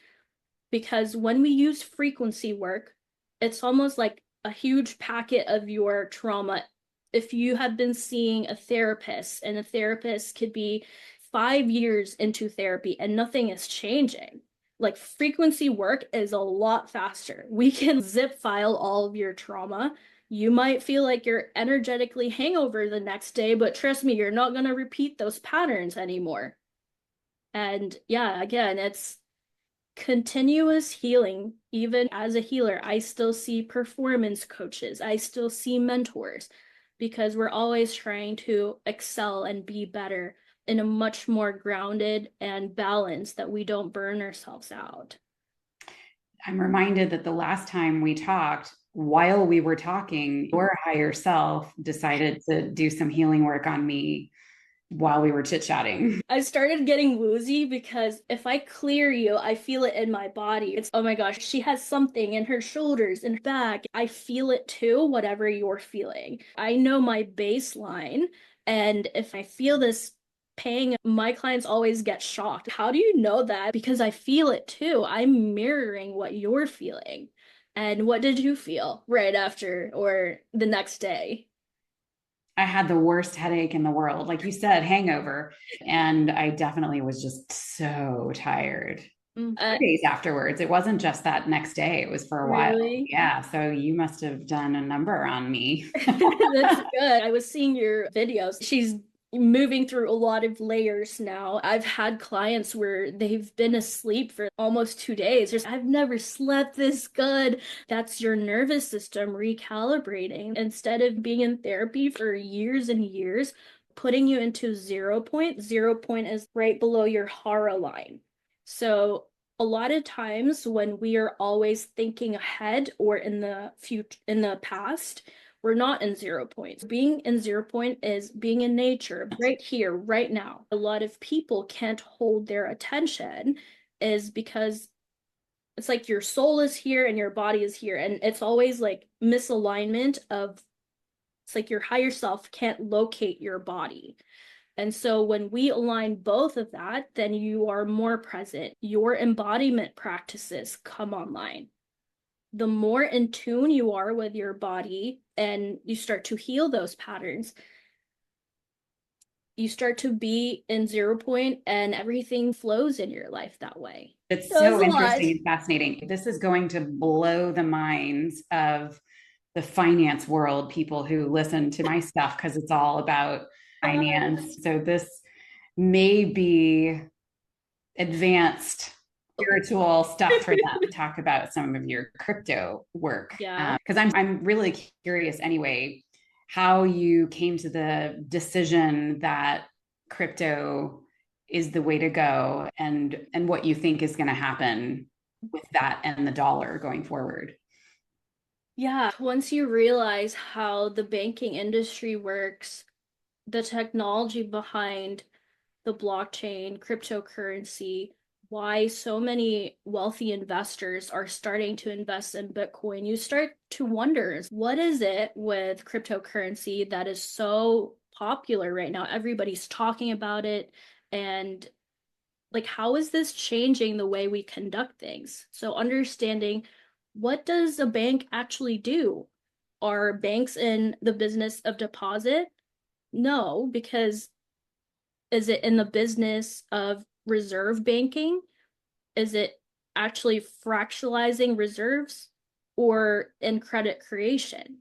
because when we use frequency work, it's almost like a huge packet of your trauma. If you have been seeing a therapist, and a therapist could be 5 years into therapy and nothing is changing, like frequency work is a lot faster. We can zip file all of your trauma. You might feel like you're energetically hangover the next day, but trust me, you're not going to repeat those patterns anymore. And yeah, again, it's continuous healing. Even as a healer, I still see performance coaches, I still see mentors, because we're always trying to excel and be better in a much more grounded and balanced, that we don't burn ourselves out. I'm reminded that the last time we talked, while we were talking, your higher self decided to do some healing work on me while we were chit chatting. I started getting woozy because if I clear you, I feel it in my body. It's, oh my gosh, she has something in her shoulders and back. I feel it too, whatever you're feeling. I know my baseline. And if I feel this pang, my clients always get shocked. How do you know that? Because I feel it too. I'm mirroring what you're feeling. And what did you feel right after or the next day? I had the worst headache in the world, like you said, hangover. And I definitely was just so tired. Days afterwards. It wasn't just that next day, it was for a while. Really? Yeah. So you must have done a number on me. That's good. I was seeing your videos. She's moving through a lot of layers now. I've had clients where they've been asleep for almost 2 days. I've never slept this good. That's your nervous system recalibrating. Instead of being in therapy for years and years, putting you into 0 point. 0 point is right below your hara line. So a lot of times when we are always thinking ahead or in the future, in the past, we're not in 0 points. Being in 0 point is being in nature right here, right now. A lot of people can't hold their attention is because it's like your soul is here and your body is here. And it's always like misalignment of it's like your higher self can't locate your body. And so when we align both of that, then you are more present. Your embodiment practices come online. The more in tune you are with your body and you start to heal those patterns, you start to be in 0 point and everything flows in your life that way. It's So it's so a lot. interesting and fascinating. This is going to blow the minds of the finance world, people who listen to my stuff because it's all about finance. So this may be advanced spiritual stuff for them to talk about some of your crypto work. Yeah. Because I'm really curious anyway how you came to the decision that crypto is the way to go and what you think is going to happen with that and the dollar going forward. Yeah. Once you realize how the banking industry works, the technology behind the blockchain, cryptocurrency, why so many wealthy investors are starting to invest in Bitcoin, you start to wonder what is it with cryptocurrency that is so popular right now? Everybody's talking about it. And like, how is this changing the way we conduct things? So, understanding what does a bank actually do? Are banks in the business of deposit? No, because is it in the business of reserve banking? Is it actually fractionalizing reserves or in credit creation?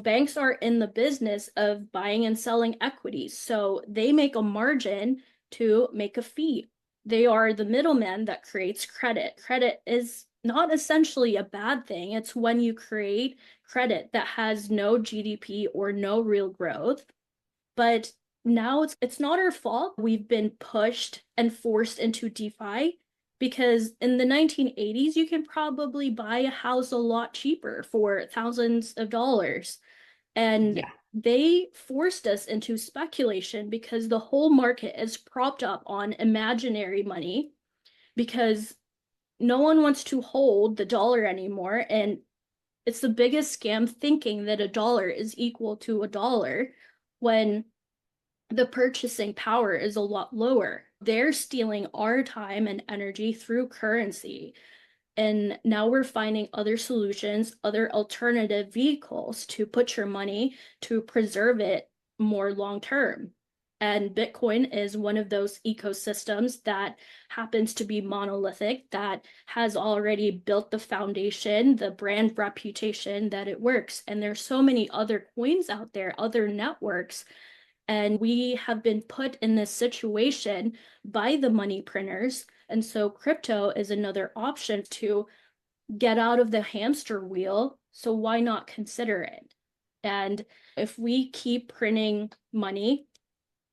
Banks are in the business of buying and selling equities, so they make a margin to make a fee. They are the middleman that creates credit. Credit is not essentially a bad thing. It's when you create credit that has no GDP or no real growth, but now it's not our fault. We've been pushed and forced into DeFi because in the 1980s you can probably buy a house a lot cheaper for thousands of dollars. And Yeah. they forced us into speculation because the whole market is propped up on imaginary money because no one wants to hold the dollar anymore. And it's the biggest scam thinking that a dollar is equal to a dollar when the purchasing power is a lot lower. They're stealing our time and energy through currency. And now we're finding other solutions, other alternative vehicles to put your money to preserve it more long term. And Bitcoin is one of those ecosystems that happens to be monolithic, that has already built the foundation, the brand reputation that it works. And there's so many other coins out there, other networks, and we have been put in this situation by the money printers. And so crypto is another option to get out of the hamster wheel. So why not consider it? And if we keep printing money,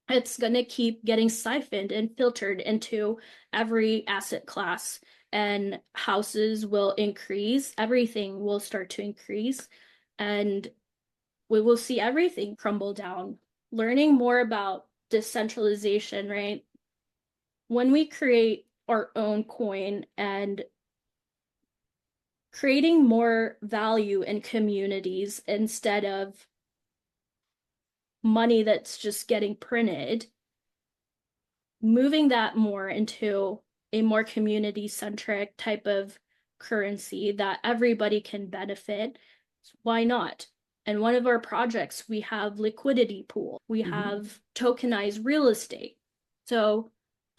it's going to keep getting siphoned and filtered into every asset class, and houses will increase, everything will start to increase, and we will see everything crumble down. Learning more about decentralization, right? When we create our own coin and creating more value in communities instead of money that's just getting printed, moving that more into a more community centric type of currency that everybody can benefit, why not? And one of our projects, we have liquidity pool, we Mhm. have tokenized real estate. So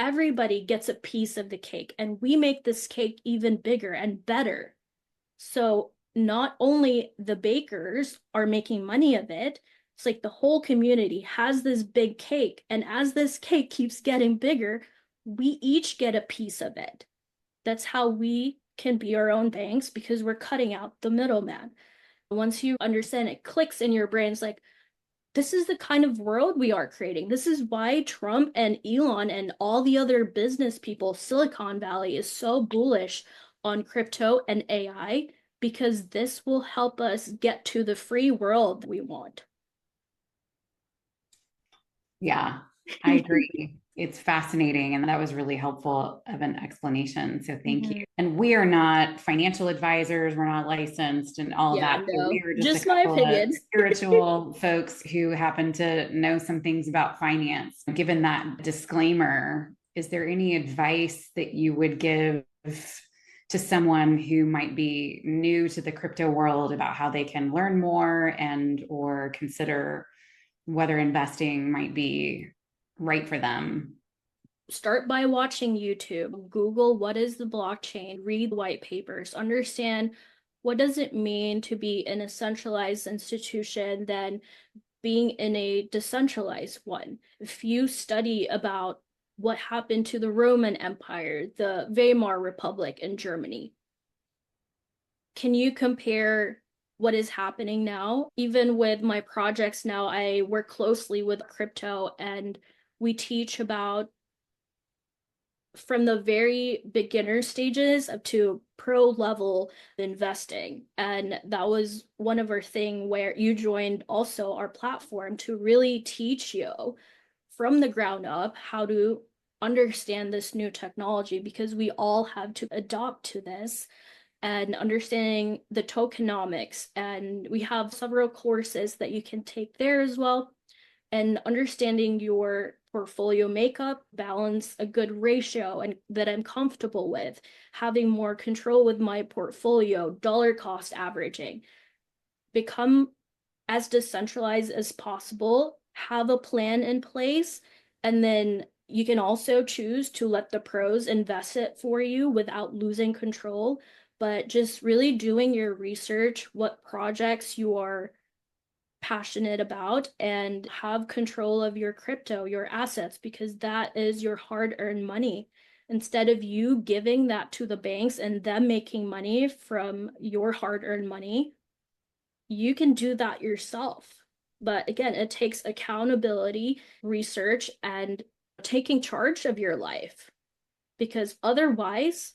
everybody gets a piece of the cake, and we make this cake even bigger and better. So not only the bakers are making money of it, it's like the whole community has this big cake. And as this cake keeps getting bigger, we each get a piece of it. That's how we can be our own banks, because we're cutting out the middleman. Once you understand, it clicks in your brain. It's like, this is the kind of world we are creating. This is why Trump and Elon and all the other business people, Silicon Valley is so bullish on crypto and AI, because this will help us get to the free world we want. Yeah, I agree. It's fascinating. And that was really helpful of an explanation. So thank you. Mhm. And we are not financial advisors, we're not licensed and all Yeah, that. So we no, are just a just my couple of opinion. spiritual folks who happen to know some things about finance. Given that disclaimer, is there any advice that you would give to someone who might be new to the crypto world about how they can learn more and or consider whether investing might be right for them? Start by watching YouTube, Google what is the blockchain, read white papers, understand what does it mean to be in a centralized institution than being in a decentralized one. If you study about what happened to the Roman Empire, the Weimar Republic in Germany, can you compare what is happening now? Even with my projects now, I work closely with crypto, and we teach about from the very beginner stages up to pro level investing. And that was one of our thing where you joined also our platform to really teach you from the ground up how to understand this new technology, because we all have to adopt to this, and understanding the tokenomics. And we have several courses that you can take there as well, and understanding your portfolio makeup, balance a good ratio and that I'm comfortable with, having more control with my portfolio, dollar cost averaging, become as decentralized as possible, have a plan in place, and then you can also choose to let the pros invest it for you without losing control. But just really doing your research, what projects you are passionate about, and have control of your crypto, your assets, because that is your hard-earned money. Instead of you giving that to the banks and them making money from your hard-earned money, you can do that yourself. But again, it takes accountability, research, and taking charge of your life, because otherwise,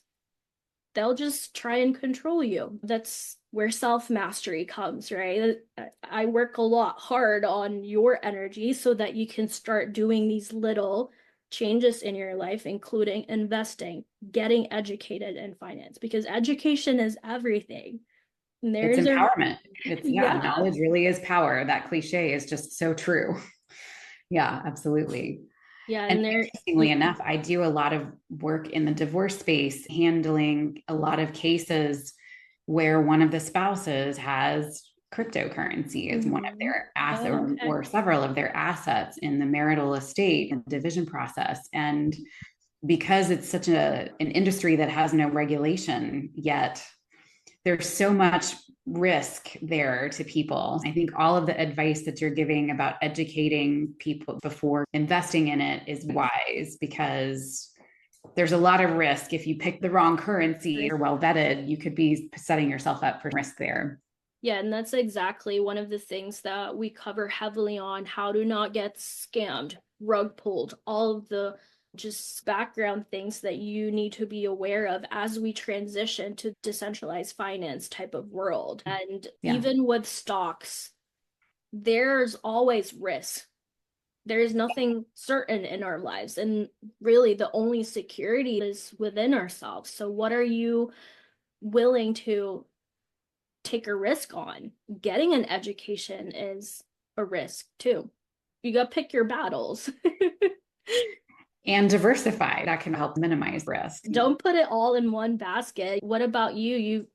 they'll just try and control you. That's where self-mastery comes, right? I work a lot hard on your energy so that you can start doing these little changes in your life, including investing, getting educated in finance, because education is everything. And It's there's a, empowerment. It's, yeah, yeah, knowledge really is power. That cliche is just so true. Yeah, absolutely. yeah, And and there, interestingly enough, I do a lot of work in the divorce space, handling a lot of cases where one of the spouses has cryptocurrency as one of mhm. their assets, Oh, okay. or several of their assets in the marital estate and division process. And because it's such an industry that has no regulation yet, there's so much risk there to people. I think all of the advice that you're giving about educating people before investing in it is wise, because there's a lot of risk. If you pick the wrong currency or well vetted, you could be setting yourself up for risk there. Yeah, and that's exactly one of the things that we cover heavily on how to not get scammed, rug pulled, all of the just background things that you need to be aware of as we transition to decentralized finance type of world. And Yeah. even with stocks, there's always risk. There's nothing certain in our lives. And really, the only security is within ourselves. So, what are you willing to take a risk on? Getting an education is a risk too. You got to pick your battles. And diversify. That can help minimize risk. Don't put it all in one basket. What about you?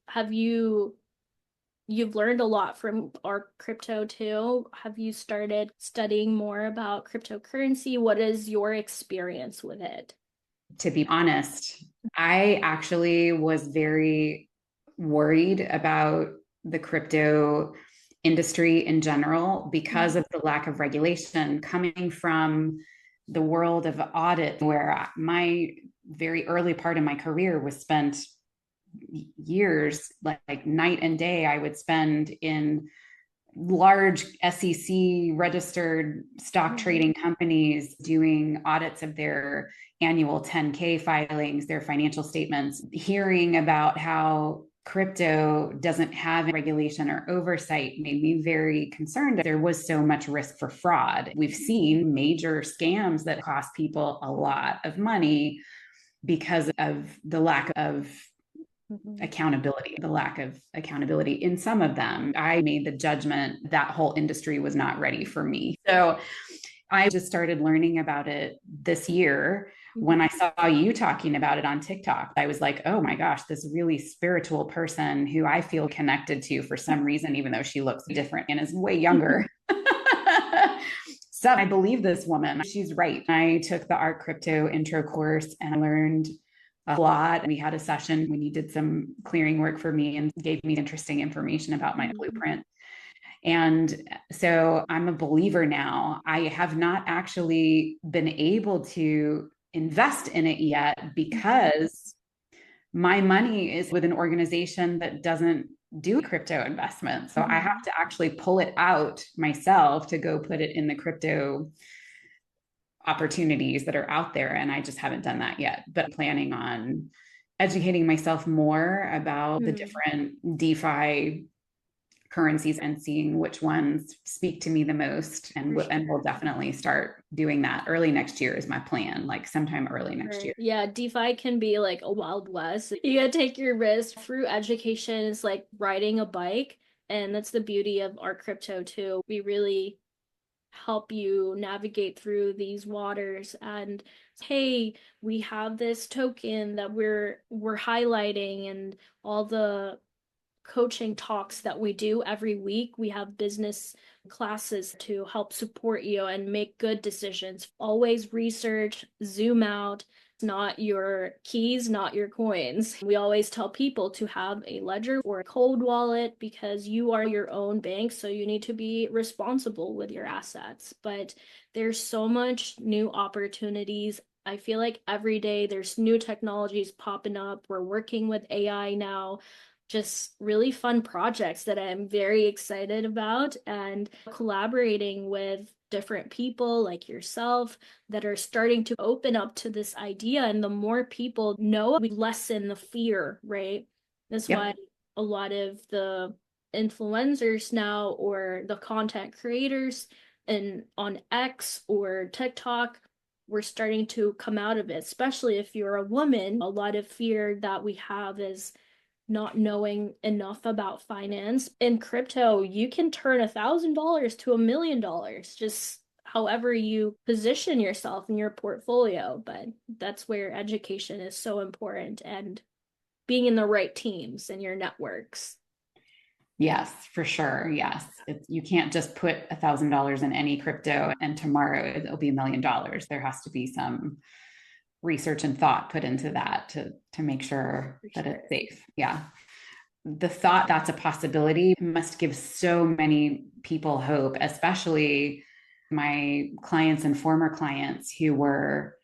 You've learned a lot from our crypto too. Have you started studying more about cryptocurrency? What is your experience with it? to be honest, I actually was very worried about the crypto industry in general because of the lack of regulation coming from the world of audit, where my very early part of my career was spent years, like night and day. I would spend in large SEC registered stock trading companies doing audits of their annual 10K filings, their financial statements, hearing about how crypto doesn't have regulation or oversight made me very concerned. There was so much risk for fraud. We've seen major scams that cost people a lot of money because of the lack of accountability, the lack of accountability in some of them. I made the judgment that whole industry was not ready for me. So I just started learning about it this year. When I saw you talking about it on TikTok, I was like, oh my gosh, this really spiritual person who I feel connected to for some reason, even though she looks different and is way younger. So I believe this woman. She's right. I took the Art Crypto intro course and I learned a lot. We had a session when you did some clearing work for me and gave me interesting information about my blueprint. And so I'm a believer now. I have not actually been able to invest in it yet because my money is with an organization that doesn't do crypto investment. So I have to actually pull it out myself to go put it in the crypto opportunities that are out there. And I just haven't done that yet, but planning on educating myself more about the different DeFi currencies and seeing which ones speak to me the most. And we'll definitely start doing that early next year is my plan, like sometime early next year. Yeah, DeFi can be like a wild west. You gotta take your risk. Through education is like riding a bike. And that's the beauty of our crypto too. We really help you navigate through these waters and hey, we have this token that we're highlighting and all the coaching talks that we do every week. We have business classes to help support you and make good decisions. Always research, zoom out. It's not your keys, not your coins. We always tell people to have a ledger or a cold wallet because you are your own bank, so you need to be responsible with your assets. But there's so much new opportunities. I feel like every day there's new technologies popping up. We're working with AI now, just really fun projects that I'm very excited about and collaborating with different people like yourself that are starting to open up to this idea. And the more people know, we lessen the fear, right? That's why a lot of the influencers now or the content creators and on X or TikTok, we're starting to come out of it, especially if you're a woman. A lot of fear that we have is not knowing enough about finance. In crypto, you can turn $1,000 to $1 million, just however you position yourself in your portfolio. But that's where education is so important and being in the right teams and your networks. Yes, for sure. Yes. You can't just put $1,000 in any crypto and tomorrow it'll be $1 million. There has to be some research and thought put into that to make sure that it's safe. Yeah. The thought that's a possibility must give so many people hope, especially my clients and former clients who were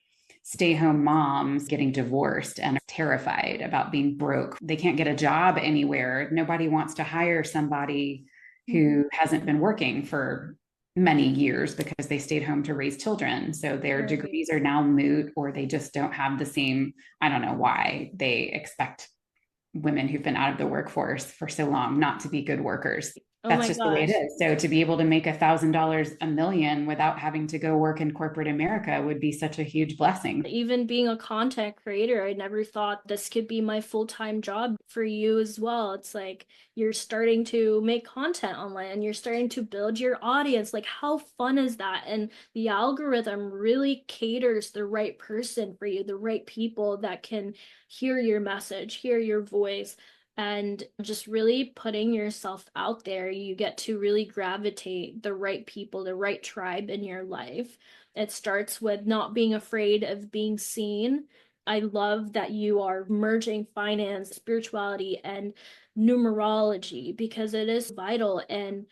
stay-home moms getting divorced and terrified about being broke. They can't get a job anywhere. Nobody wants to hire somebody who hasn't been working for many years because they stayed home to raise children. So their degrees are now moot, or they just don't have the same, I don't know why they expect women who've been out of the workforce for so long not to be good workers. That's just the way it is. So to be able to make $1,000 a million without having to go work in corporate America would be such a huge blessing. Even being a content creator, I never thought this could be my full-time job. For you as well, it's like you're starting to make content online and you're starting to build your audience. Like, how fun is that? And the algorithm really caters the right person for you, the right people that can hear your message, hear your voice. And just really putting yourself out there, you get to really gravitate the right people, the right tribe in your life. It starts with not being afraid of being seen. I love that you are merging finance, spirituality, and numerology because it is vital in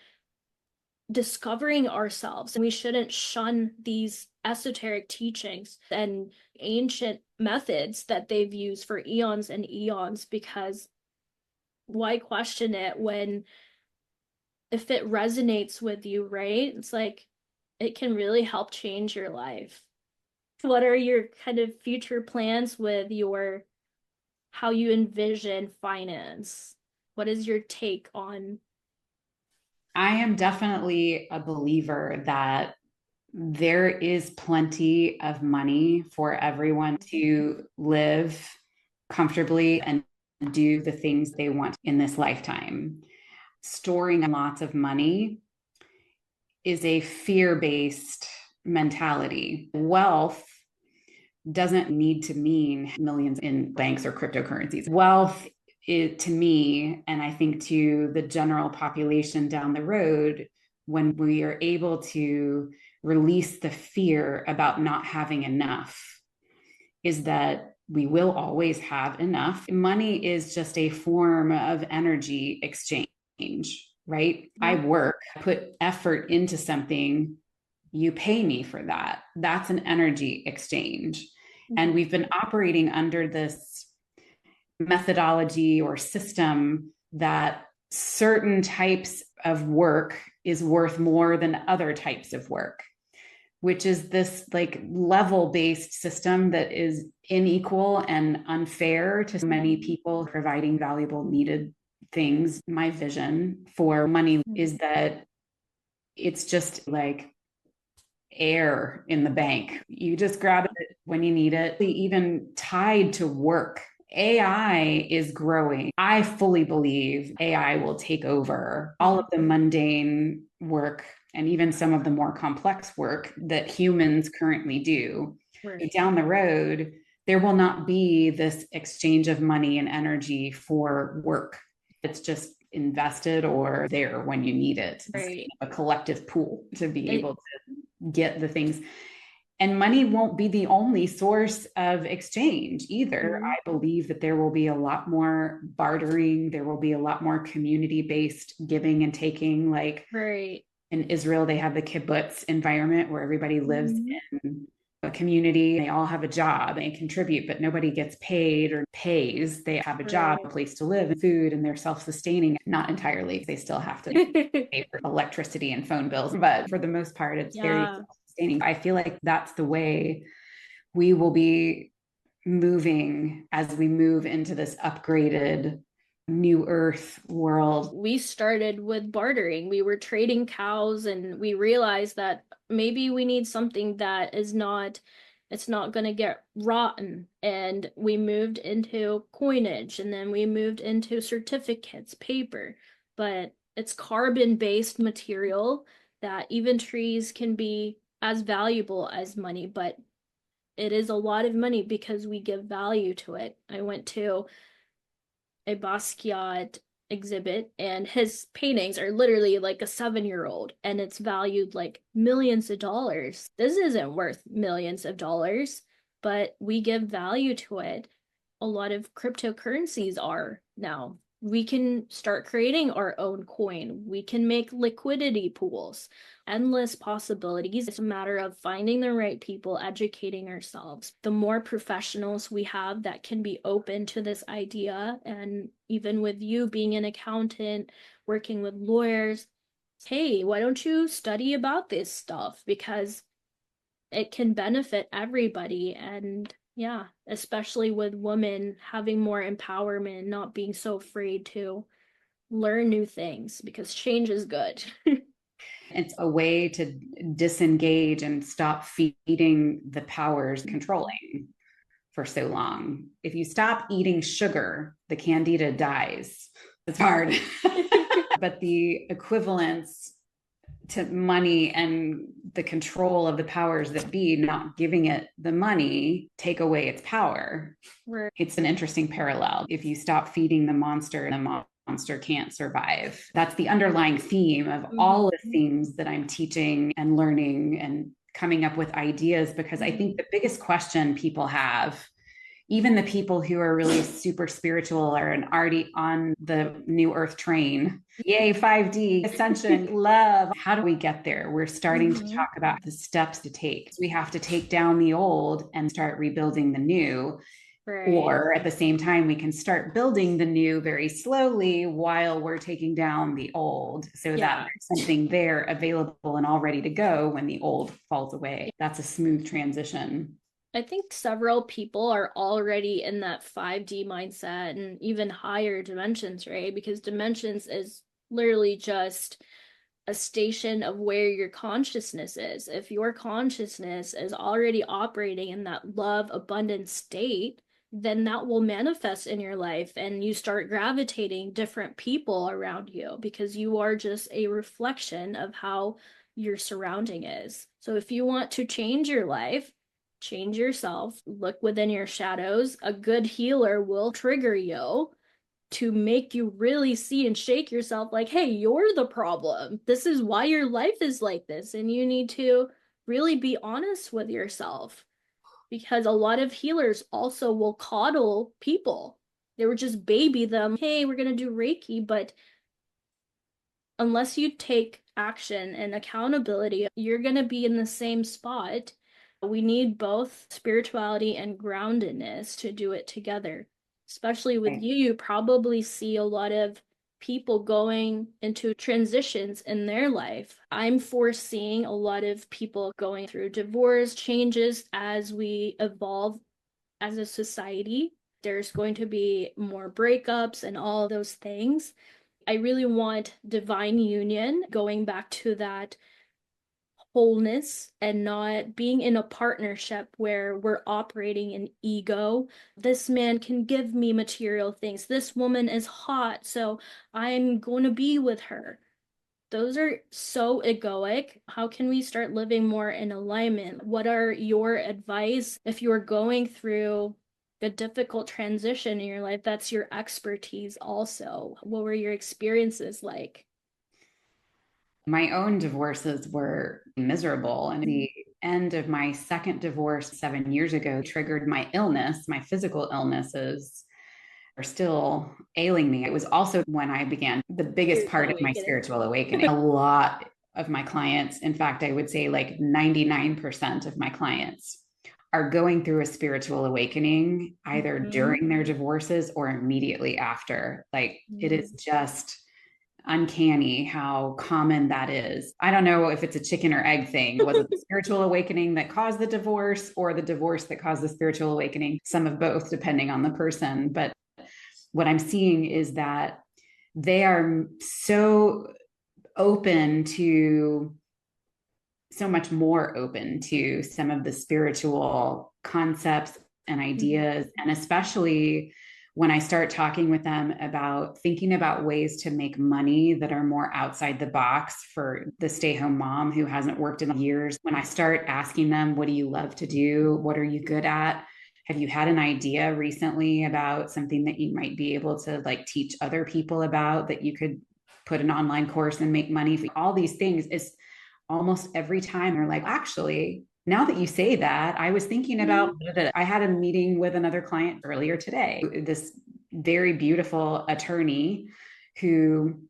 discovering ourselves. And we shouldn't shun these esoteric teachings and ancient methods that they've used for eons and eons, because why question it when if it resonates with you, right? It's like it can really help change your life. What are your kind of future plans with your how you envision finance? What is your take on? I am definitely a believer that there is plenty of money for everyone to live comfortably and do the things they want in this lifetime. Storing lots of money is a fear-based mentality. Wealth doesn't need to mean millions in banks or cryptocurrencies. Wealth is, to me, and I think to the general population down the road, when we are able to release the fear about not having enough, is that we will always have enough. Money is just a form of energy exchange, right? I work, put effort into something, you pay me for that. That's an energy exchange. And we've been operating under this methodology or system that certain types of work is worth more than other types of work, which is this like level based system that is unequal and unfair to many people providing valuable, needed things. My vision for money is that it's just like air in the bank. You just grab it when you need it, even tied to work. AI is growing. I fully believe AI will take over all of the mundane work and even some of the more complex work that humans currently do. Right. Down the road, there will not be this exchange of money and energy for work. It's just invested or there when you need it. Right. It's a collective pool to be able to get the things. And money won't be the only source of exchange either. I believe that there will be a lot more bartering. There will be a lot more community-based giving and taking. Like in Israel, they have the kibbutz environment where everybody lives in a community. They all have a job. They contribute, but nobody gets paid or pays. They have a job, a place to live, and food, and they're self-sustaining. Not entirely. They still have to pay for electricity and phone bills, but for the most part, it's very self-sustaining. I feel like that's the way we will be moving as we move into this upgraded new earth world. We started with bartering. We were trading cows, and we realized that maybe we need something that is not, it's not going to get rotten. And we moved into coinage, and then we moved into certificates, paper, but it's carbon-based material that even trees can be as valuable as money, but it is a lot of money because we give value to it. I went to a Basquiat exhibit, and his paintings are literally like a 7-year-old, and it's valued like millions of dollars. This isn't worth millions of dollars, but we give value to it. A lot of cryptocurrencies are now. We can start creating our own coin. We can make liquidity pools. Endless possibilities. It's a matter of finding the right people, educating ourselves. The more professionals we have that can be open to this idea, and even with you being an accountant, working with lawyers, hey, why don't you study about this stuff? Because it can benefit everybody. And yeah, especially with women having more empowerment, not being so afraid to learn new things, because change is good. It's a way to disengage and stop feeding the powers controlling for so long. If you stop eating sugar, the candida dies. It's hard. But the equivalence to money and the control of the powers that be, not giving it the money, take away its power. Right. It's an interesting parallel. If you stop feeding the monster, the monster can't survive. That's the underlying theme of all the things that I'm teaching and learning and coming up with ideas, because I think the biggest question people have even the people who are really super spiritual are already on the new earth train. Yay, 5D, ascension, love. How do we get there? We're starting to Mm-hmm. talk about the steps to take. We have to take down the old and start rebuilding the new. Right. Or at the same time, we can start building the new very slowly while we're taking down the old so that Yeah. there's something there available and all ready to go when the old falls away. That's a smooth transition. I think several people are already in that 5D mindset and even higher dimensions, right? Because dimensions is literally just a station of where your consciousness is. If your consciousness is already operating in that love abundant state, then that will manifest in your life and you start gravitating different people around you because you are just a reflection of how your surrounding is. So if you want to change your life, change yourself, look within your shadows. A good healer will trigger you to make you really see and shake yourself like, hey, you're the problem. This is why your life is like this. And you need to really be honest with yourself because a lot of healers also will coddle people. They would just baby them. Hey, we're going to do Reiki. But unless you take action and accountability, you're going to be in the same spot. We need both spirituality and groundedness to do it together. Especially with Right. you, you probably see a lot of people going into transitions in their life. I'm foreseeing a lot of people going through divorce changes as we evolve as a society. There's going to be more breakups and all those things. I really want divine union, going back to that wholeness and not being in a partnership where we're operating in ego. This man can give me material things. This woman is hot, so I'm going to be with her. Those are so egoic. How can we start living more in alignment? What are your advice if you're going through a difficult transition in your life? That's your expertise also. What were your experiences like? My own divorces were miserable. And the end of my second divorce 7 years ago triggered my illness. My physical illnesses are still ailing me. It was also when I began the biggest Spiritual part of my awakening. spiritual awakening. A lot of my clients, in fact, I would say like 99% of my clients are going through a spiritual awakening either Mhm. during their divorces or immediately after. Like it is Mhm. just uncanny how common that is. I don't know if it's a chicken or egg thing. Was it the spiritual awakening that caused the divorce or the divorce that caused the spiritual awakening? Some of both, depending on the person. But what I'm seeing is that they are so open to so much more open to some of the spiritual concepts and ideas. Mhm. And especially when I start talking with them about thinking about ways to make money that are more outside the box for the stay home mom who hasn't worked in years, when I start asking them, what do you love to do? What are you good at? Have you had an idea recently about something that you might be able to like teach other people about that you could put an online course and make money? All these things is almost every time they're like, actually, now that you say that, I was thinking about, I had a meeting with another client earlier today, this very beautiful attorney who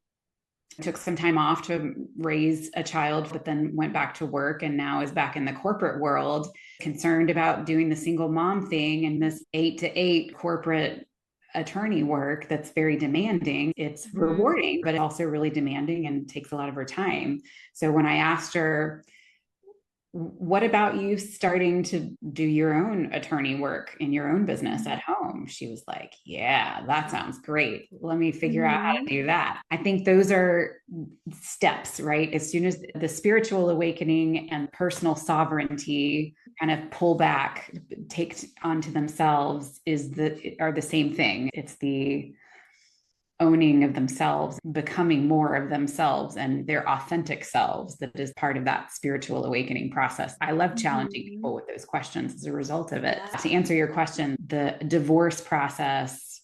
took some time off to raise a child, but then went back to work and now is back in the corporate world, concerned about doing the single mom thing and this 8 to 8 corporate attorney work that's very demanding. It's Mhm. rewarding, but also really demanding and takes a lot of her time. So when I asked her, what about you starting to do your own attorney work in your own business at home? She was like, yeah, that sounds great. Let me figure out how Mhm. to do that. I think those are steps, right? As soon as the spiritual awakening and personal sovereignty kind of pull back, take onto themselves are the same thing. It's the owning of themselves, becoming more of themselves and their authentic selves that is part of that spiritual awakening process. I love challenging Mhm. people with those questions as a result of it. Yeah. To answer your question, the divorce process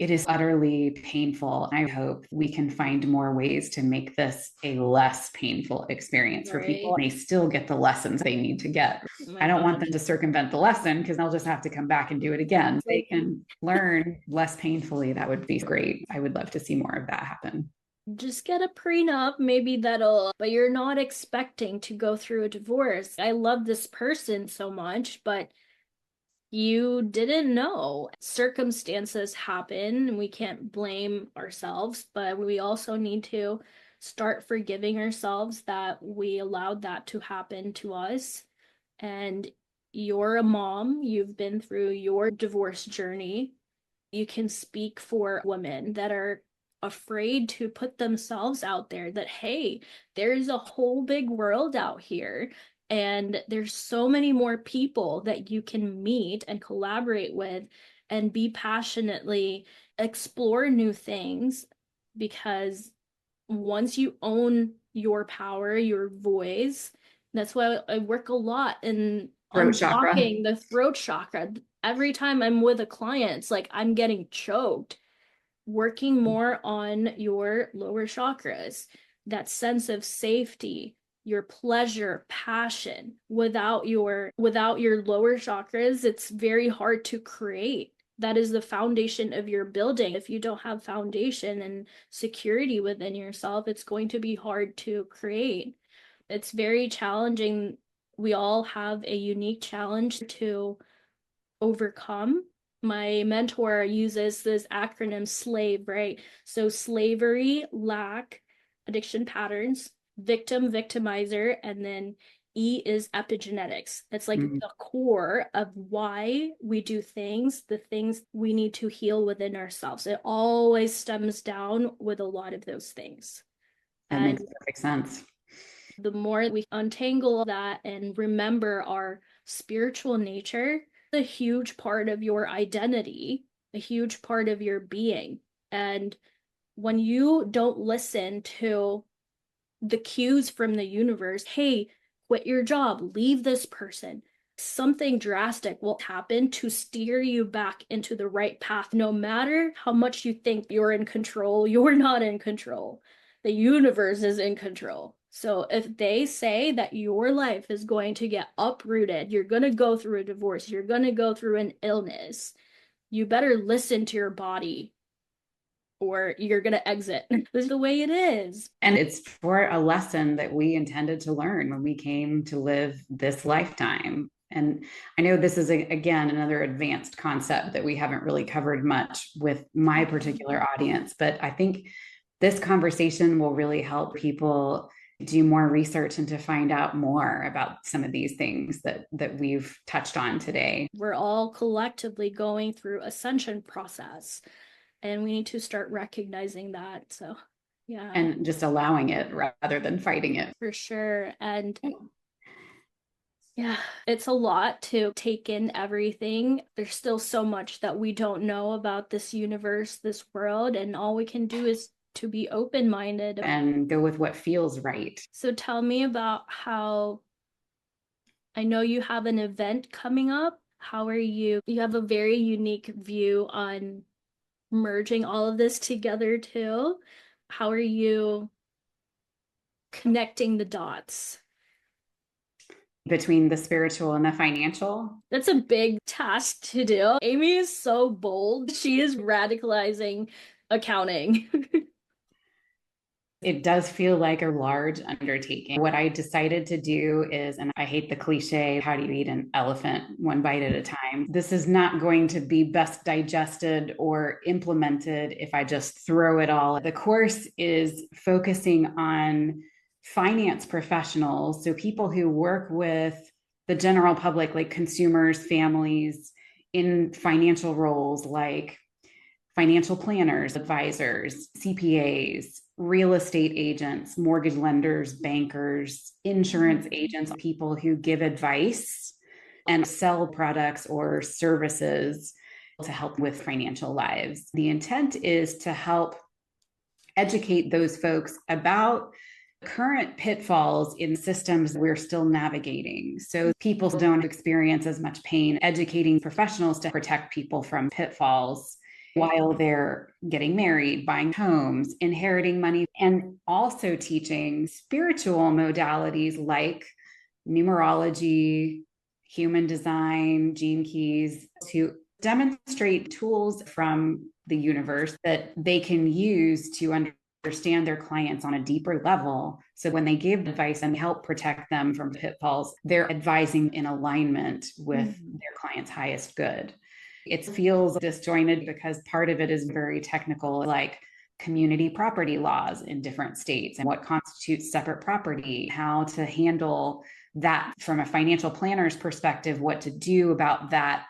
It is utterly painful. I hope we can find more ways to make this a less painful experience for people. Right. They still get the lessons they need to get. Oh I my don't want gosh. them to circumvent the lesson because they'll just have to come back and do it again. If they can learn less painfully, that would be great. I would love to see more of that happen. Just get a prenup, maybe but you're not expecting to go through a divorce. I love this person so much, but you didn't know. Circumstances happen and we can't blame ourselves, but we also need to start forgiving ourselves that we allowed that to happen to us. And you're a mom, you've been through your divorce journey. You can speak for women that are afraid to put themselves out there that, hey, there's a whole big world out here. And there's so many more people that you can meet and collaborate with and be passionately explore new things because once you own your power, your voice, that's why I work a lot in Throat chakra. unblocking the throat chakra. Every time I'm with a client, it's like I'm getting choked. Working more on your lower chakras, that sense of safety, your pleasure, passion. Without your lower chakras, it's very hard to create. That is the foundation of your building. If you don't have foundation and security within yourself, it's going to be hard to create. It's very challenging. We all have a unique challenge to overcome. My mentor uses this acronym SLAVE, right? So slavery, lack, addiction patterns, victim, victimizer, and then E is epigenetics. It's like Mm, the core of why we do things, the things we need to heal within ourselves. It always stems down with a lot of those things. that And makes perfect sense. the more we untangle that and remember our spiritual nature, a huge part of your identity, a huge part of your being. And when you don't listen to the cues from the universe, hey, quit your job, leave this person, something drastic will happen to steer you back into the right path. No matter how much you think you're in control, you're not in control. The universe is in control. So if they say that your life is going to get uprooted, you're going to go through a divorce, you're going to go through an illness, you better listen to your body or you're going to exit. This is the way it is. And it's for a lesson that we intended to learn when we came to live this lifetime. And I know this is, again, another advanced concept that we haven't really covered much with my particular audience, but I think this conversation will really help people do more research and to find out more about some of these things that we've touched on today. We're all collectively going through ascension process and we need to start recognizing that. So, yeah, And just allowing it rather than fighting it. for sure. And yeah, it's a lot to take in everything. There's still so much that we don't know about this universe, this world, and all we can do is to be open-minded. And go with what feels right. So tell me about how I know you have an event coming up. How are you? You have a very unique view on merging all of this together too. How are you connecting the dots? Between the spiritual and the financial. That's a big task to do. Amy is so bold. She is radicalizing accounting. It does feel like a large undertaking. What I decided to do is, and I hate the cliche, how do you eat an elephant one bite at a time? This is not going to be best digested or implemented if I just throw it all. The course is focusing on finance professionals, so people who work with the general public, like consumers, families in financial roles like financial planners, advisors, CPAs, real estate agents, mortgage lenders, bankers, insurance agents, people who give advice and sell products or services to help with financial lives. The intent is to help educate those folks about current pitfalls in systems we're still navigating. So people don't experience as much pain, educating professionals to protect people from pitfalls while they're getting married, buying homes, inheriting money, and also teaching spiritual modalities like numerology, human design, gene keys to demonstrate tools from the universe that they can use to understand their clients on a deeper level. So when they give advice and help protect them from pitfalls, they're advising in alignment with their client's highest good. It feels disjointed because part of it is very technical, like community property laws in different states and what constitutes separate property, how to handle that from a financial planner's perspective, what to do about that,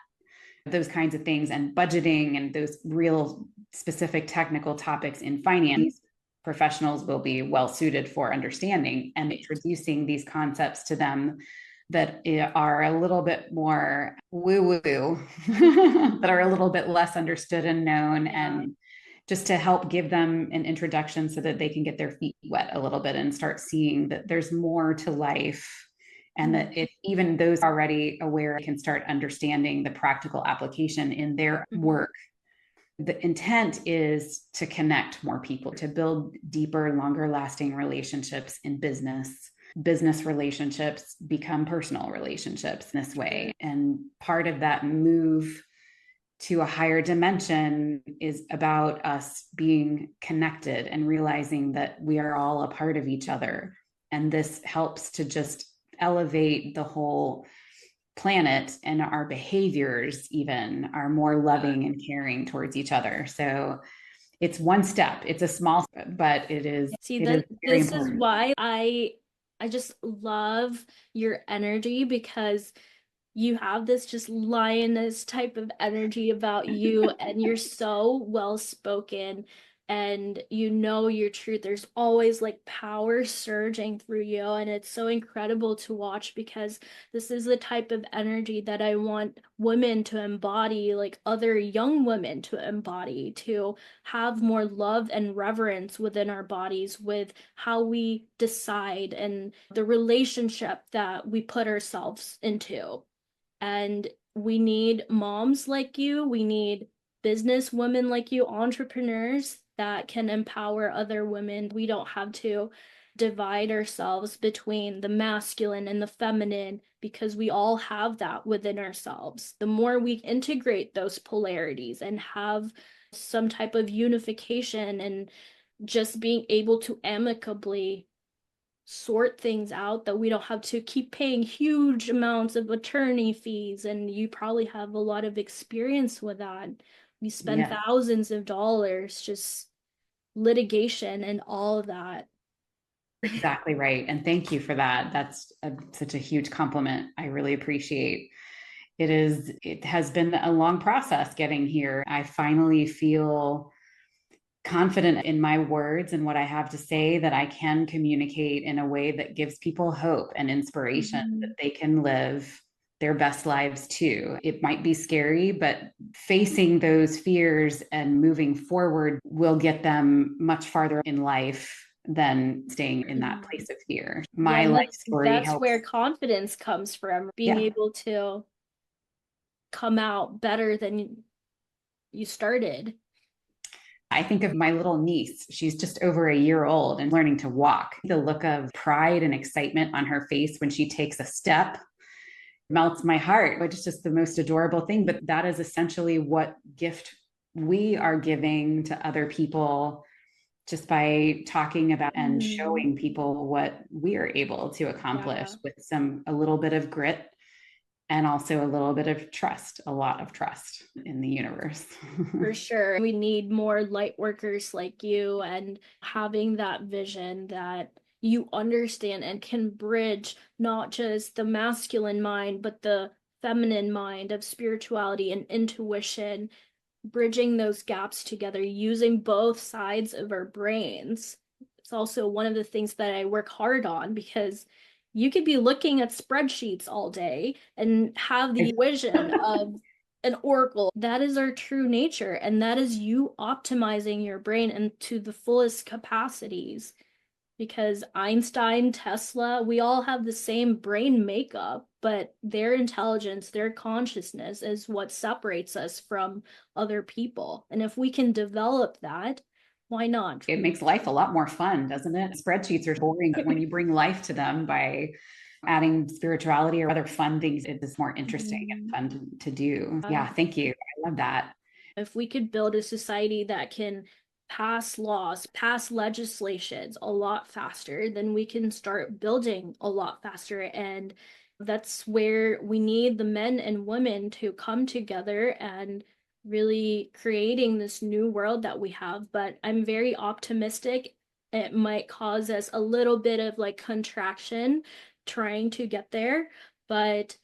those kinds of things, and budgeting and those real specific technical topics in finance. Professionals will be well suited for understanding and introducing these concepts to them that are a little bit more woo woo, that are a little bit less understood and known, and just to help give them an introduction so that they can get their feet wet a little bit and start seeing that there's more to life, and that if even those already aware can start understanding the practical application in their work. The intent is to connect more people, to build deeper, longer lasting relationships in business. Business relationships become personal relationships in this way. And part of that move to a higher dimension is about us being connected and realizing that we are all a part of each other. And this helps to just elevate the whole planet, and our behaviors even are more loving and caring towards each other. So it's one step. It's a small step, but it is. See, it is very this is important. why I just love your energy, because you have this just lioness type of energy about you, and you're so well spoken, and you know your truth. There's always like power surging through you, and it's so incredible to watch, because this is the type of energy that I want women to embody, like other young women to embody, to have more love and reverence within our bodies, with how we decide and the relationship that we put ourselves into. And we need moms like you. We need business women like you, entrepreneurs that can empower other women. We don't have to divide ourselves between the masculine and the feminine, because we all have that within ourselves. The more we integrate those polarities and have some type of unification and just being able to amicably sort things out, that we don't have to keep paying huge amounts of attorney fees. And you probably have a lot of experience with that. We spend thousands of dollars just litigation and all of that. Exactly right. And thank you for that. That's such a huge compliment. I really appreciate it. It has been a long process getting here. I finally feel confident in my words and what I have to say, that I can communicate in a way that gives people hope and inspiration, that they can live their best lives too. It might be scary, but facing those fears and moving forward will get them much farther in life than staying in that place of fear. My life story that's helps. where confidence comes from, being able to come out better than you started. I think of my little niece. She's just over a year old and learning to walk. The look of pride and excitement on her face when she takes a step melts my heart, which is just the most adorable thing. But that is essentially what gift we are giving to other people, just by talking about and showing people what we are able to accomplish with a little bit of grit, and also a little bit of trust, a lot of trust in the universe. For sure. We need more light workers like you, and having that vision that you understand and can bridge not just the masculine mind, but the feminine mind of spirituality and intuition, bridging those gaps together using both sides of our brains. It's also one of the things that I work hard on, because you could be looking at spreadsheets all day and have the vision of an oracle. That is our true nature, and that is you optimizing your brain and to the fullest capacities, because Einstein, Tesla, we all have the same brain makeup, but their intelligence, their consciousness is what separates us from other people. And if we can develop that, why not? It makes life a lot more fun, doesn't it? Spreadsheets are boring, but when you bring life to them by adding spirituality or other fun things, it's more interesting and fun to do. Yeah, thank you. I love that. If we could build a society that can pass laws, pass legislations a lot faster, then we can start building a lot faster. And that's where we need the men and women to come together and really creating this new world that we have. But I'm very optimistic. It might cause us a little bit of like contraction trying to get there, but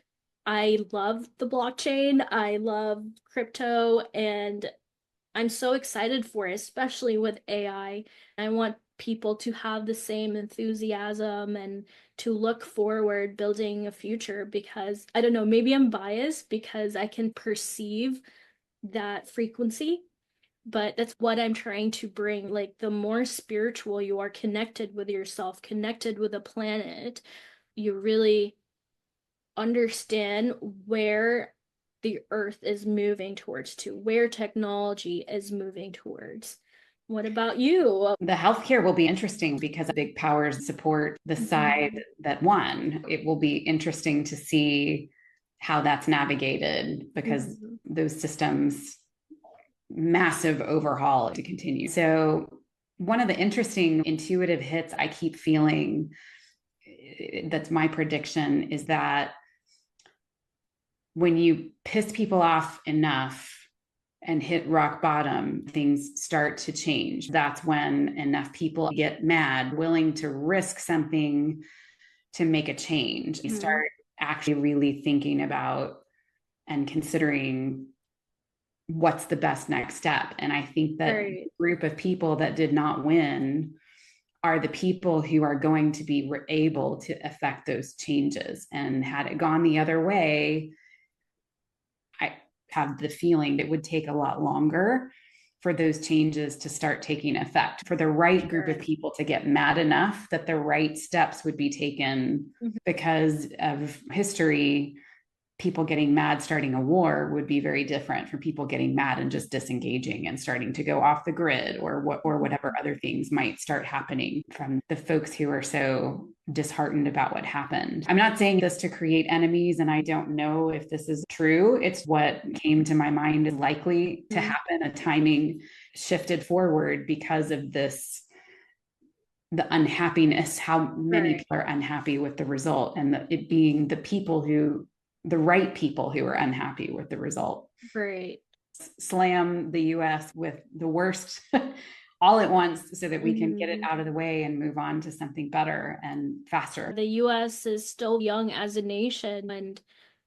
I love the blockchain. I love crypto, and I'm so excited for it, especially with AI. I want people to have the same enthusiasm and to look forward building a future because I don't know, maybe I'm biased because I can perceive that frequency, but that's what I'm trying to bring. Like, the more spiritual you are connected with yourself, connected with the planet, you really understand where the earth is moving towards, to where technology is moving towards. What about you? The healthcare will be interesting because big powers support the side that won. It will be interesting to see how that's navigated because those systems, massive overhaul to continue. So, one of the interesting intuitive hits I keep feeling, that's my prediction, is that when you piss people off enough and hit rock bottom, things start to change. That's when enough people get mad, willing to risk something to make a change. You start actually really thinking about and considering what's the best next step. And I think that the group of people that did not win are the people who are going to be able to affect those changes. And had it gone the other way, I have the feeling it would take a lot longer for those changes to start taking effect, for the right group of people to get mad enough that the right steps would be taken. Because of history, people getting mad starting a war would be very different from people getting mad and just disengaging and starting to go off the grid, or whatever other things might start happening from the folks who are so disheartened about what happened. I'm not saying this to create enemies, and I don't know if this is true. It's what came to my mind is likely to happen. A timing shifted forward because of this, the unhappiness, how many people are unhappy with the result, and it being the right people who are unhappy with the result. Right. Slam the US with the worst all at once so that we can get it out of the way and move on to something better and faster. The US is still young as a nation, and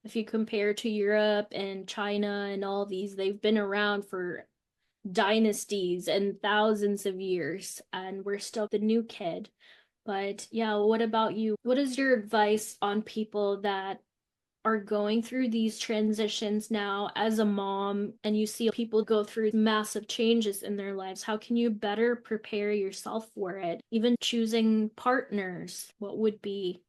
if you compare to Europe and China and all these, they've been around for dynasties and thousands of years, and we're still the new kid. But yeah, what about you? What is your advice on people that are going through these transitions now as a mom, and you see people go through massive changes in their lives? How can you better prepare yourself for it? Even choosing partners, what would be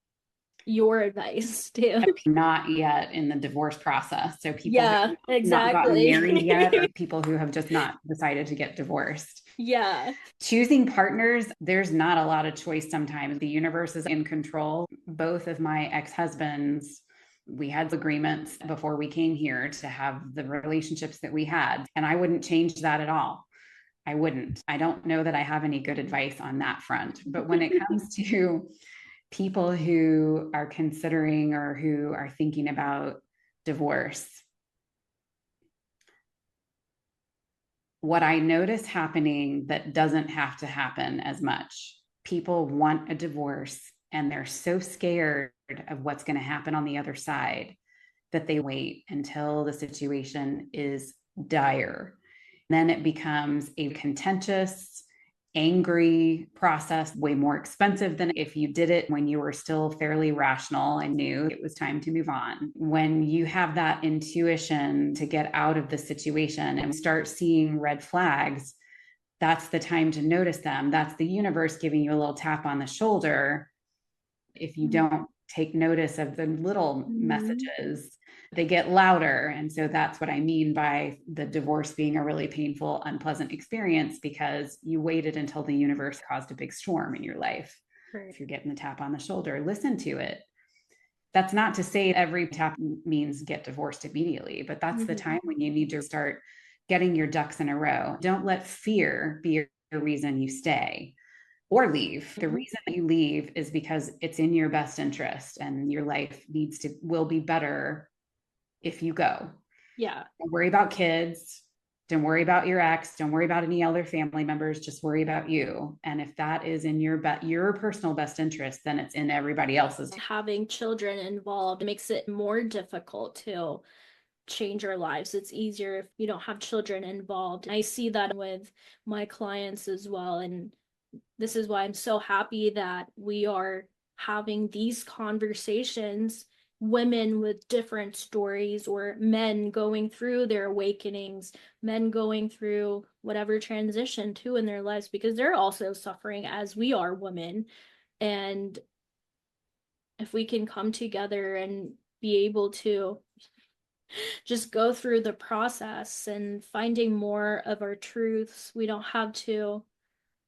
your advice too? Not yet in the divorce process. So people Yeah, who have not gotten exactly. married yet, or people who have just not decided to get divorced. Yeah. Choosing partners, there's not a lot of choice sometimes. The universe is in control. Both of my ex-husbands, we had agreements before we came here to have the relationships that we had, and I wouldn't change that at all. I wouldn't. I don't know that I have any good advice on that front. But when it comes to people who are considering or who are thinking about divorce, what I notice happening that doesn't have to happen as much, people want a divorce and they're so scared of what's going to happen on the other side that they wait until the situation is dire. Then it becomes a contentious, angry process, way more expensive than if you did it when you were still fairly rational and knew it was time to move on. When you have that intuition to get out of the situation and start seeing red flags, that's the time to notice them. That's the universe giving you a little tap on the shoulder. If you don't take notice of the little Mm-hmm. messages, they get louder. And so that's what I mean by the divorce being a really painful, unpleasant experience, because you waited until the universe caused a big storm in your life. Right. If you're getting the tap on the shoulder, listen to it. That's not to say every tap means get divorced immediately, but that's the Mm-hmm. time when you need to start getting your ducks in a row. Don't let fear be a reason you stay or leave. The reason that you leave is because it's in your best interest and your life will be better if you go. Yeah. Don't worry about kids. Don't worry about your ex. Don't worry about any other family members. Just worry about you. And if that is in your personal best interest, then it's in everybody else's. Having children involved makes it more difficult to change our lives. It's easier if you don't have children involved. I see that with my clients as well. And this is why I'm so happy that we are having these conversations. Women with different stories, or men going through their awakenings, men going through whatever transition too in their lives, because they're also suffering as we are women. And if we can come together and be able to just go through the process and finding more of our truths, we don't have to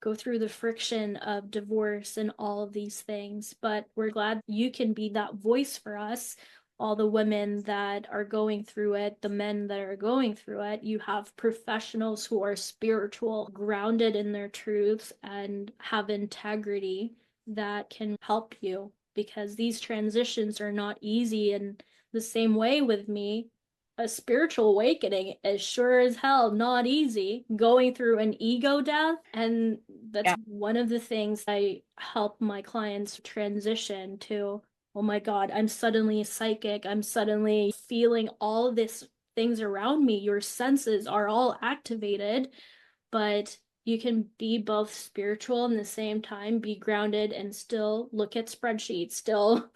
go through the friction of divorce and all of these things. But we're glad you can be that voice for us, all the women that are going through it, the men that are going through it. You have professionals who are spiritual, grounded in their truths, and have integrity that can help you, because these transitions are not easy. And the same way with me, a spiritual awakening is sure as hell not easy. Going through an ego death, and that's Yeah. one of the things I help my clients transition to. Oh my God, I'm suddenly psychic. I'm suddenly feeling all this things around me. Your senses are all activated, but you can be both spiritual and the same time be grounded and still look at spreadsheets, still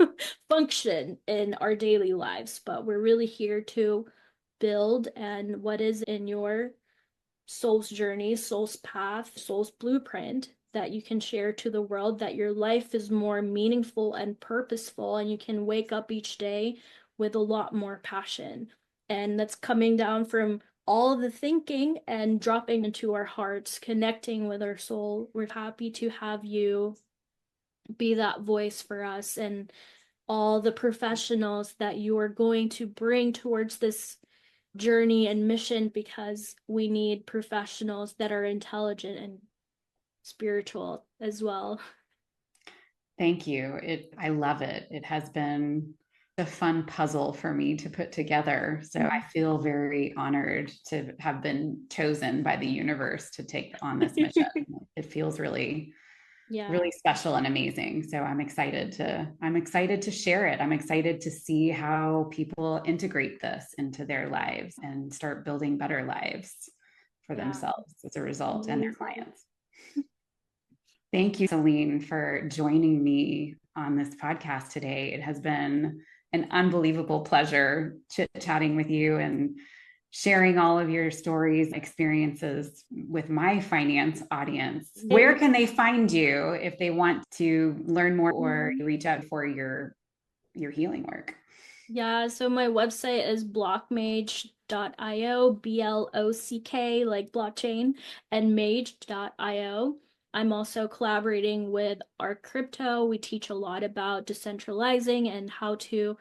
function in our daily lives. But we're really here to build, and what is in your soul's journey, soul's path, soul's blueprint that you can share to the world, that your life is more meaningful and purposeful, and you can wake up each day with a lot more passion. And that's coming down from all the thinking and dropping into our hearts, connecting with our soul. We're happy to have you be that voice for us, and all the professionals that you are going to bring towards this journey and mission, because we need professionals that are intelligent and spiritual as well. Thank you. I love it. It has been a fun puzzle for me to put together. So I feel very honored to have been chosen by the universe to take on this mission. It feels really, Yeah. really special and amazing. So I'm excited to share it. I'm excited to see how people integrate this into their lives and start building better lives for Yeah. themselves as a result and their Amazing. clients. Thank you, Celinne, for joining me on this podcast today. It has been an unbelievable pleasure chit-chatting with you and sharing all of your stories, experiences with my finance audience. Where can they find you if they want to learn more or reach out for your healing work? Yeah, so my website is blockmage.io, BLOCK, like blockchain, and mage.io. I'm also collaborating with our crypto. We teach a lot about decentralizing and how to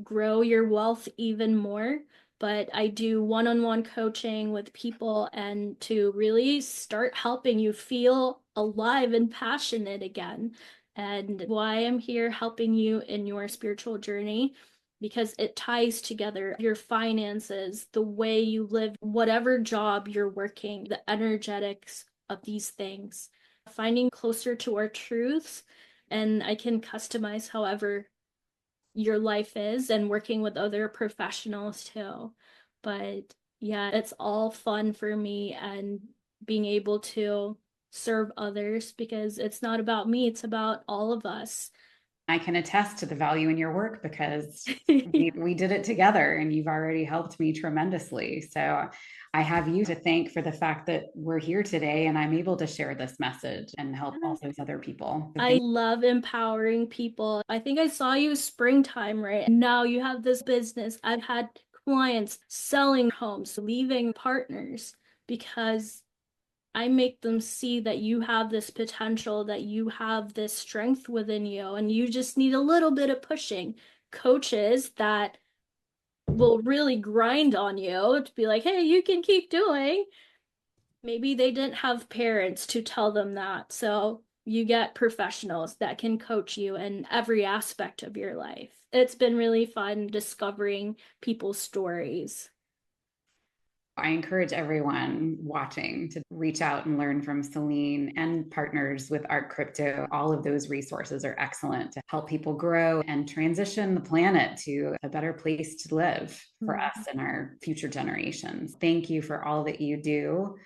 grow your wealth even more. But I do one-on-one coaching with people, and to really start helping you feel alive and passionate again. And why I'm here helping you in your spiritual journey, because it ties together your finances, the way you live, whatever job you're working, the energetics of these things, finding closer to our truths. And I can customize however your life is, and working with other professionals too. But yeah, it's all fun for me, and being able to serve others, because it's not about me, it's about all of us. I can attest to the value in your work because we did it together and you've already helped me tremendously. So I have you to thank for the fact that we're here today and I'm able to share this message and help all those other people. So I thank love empowering people. I think I saw you springtime, right? And now you have this business. I've had clients selling homes, leaving partners because I make them see that you have this potential, that you have this strength within you, and you just need a little bit of pushing. Coaches that will really grind on you to be like, hey, you can keep doing. Maybe they didn't have parents to tell them that. So you get professionals that can coach you in every aspect of your life. It's been really fun discovering people's stories. I encourage everyone watching to reach out and learn from Celinne and partners with Art Crypto. All of those resources are excellent to help people grow and transition the planet to a better place to live for us and our future generations. Thank you for all that you do.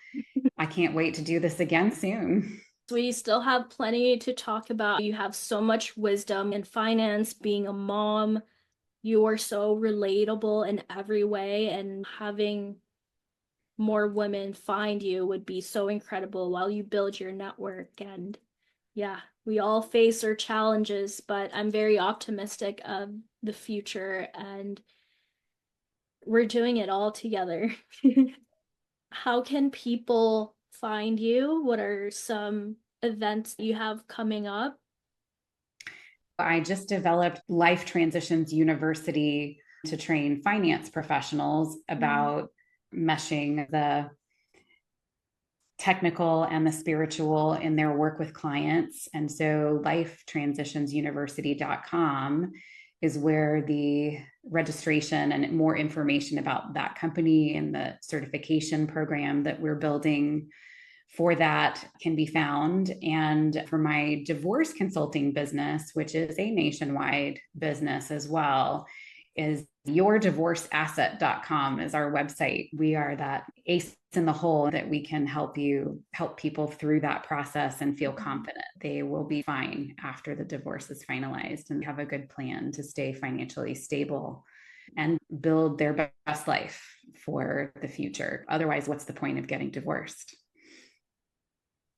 I can't wait to do this again soon. We still have plenty to talk about. You have so much wisdom in finance, being a mom. You are so relatable in every way, and having more women find you would be so incredible while you build your network. And yeah, we all face our challenges, but I'm very optimistic of the future and we're doing it all together. How can people find you? What are some events you have coming up? I just developed Life Transitions University to train finance professionals about meshing the technical and the spiritual in their work with clients. And so lifetransitionsuniversity.com is where the registration and more information about that company and the certification program that we're building for that can be found. And for my divorce consulting business, which is a nationwide business as well, is yourdivorceasset.com is our website. We are that ace in the hole that we can help people through that process and feel confident they will be fine after the divorce is finalized and have a good plan to stay financially stable and build their best life for the future. Otherwise, what's the point of getting divorced?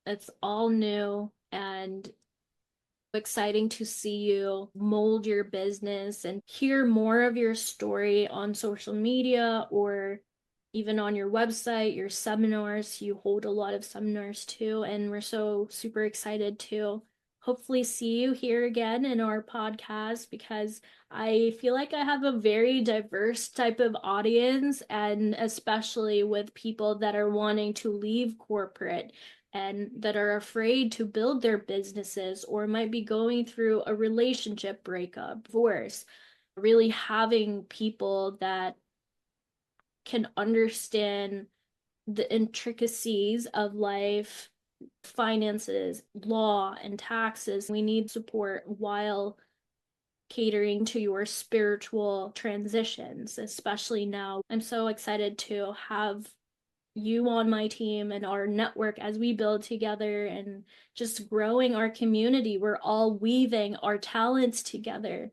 It's all new and exciting to see you mold your business and hear more of your story on social media or even on your website, your seminars. You hold a lot of seminars too, and we're so super excited to hopefully see you here again in our podcast because I feel like I have a very diverse type of audience, and especially with people that are wanting to leave corporate and that are afraid to build their businesses or might be going through a relationship breakup, divorce. Really having people that can understand the intricacies of life, finances, law, and taxes. We need support while catering to your spiritual transitions, especially now. I'm so excited to have you on my team and our network as we build together and just growing our community. We're all weaving our talents together.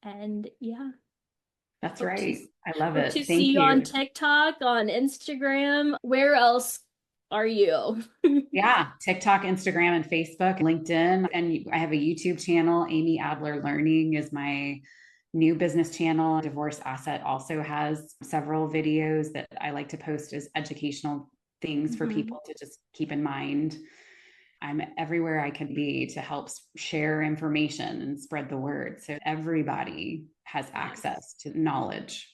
And yeah, That's hope to right. I love hope to it. see Thank you on you. TikTok, on Instagram. Where else are you? Yeah, TikTok, Instagram, and Facebook, LinkedIn. And I have a YouTube channel. Amy Adler Learning is my new business channel. Divorce Asset also has several videos that I like to post as educational things for Mhm. people to just keep in mind. I'm everywhere I can be to help share information and spread the word so everybody has Yes. access to knowledge.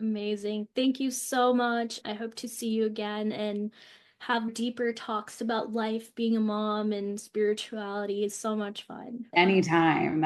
Amazing. Thank you so much. I hope to see you again and have deeper talks about life, being a mom, and spirituality. It's so much fun. Anytime.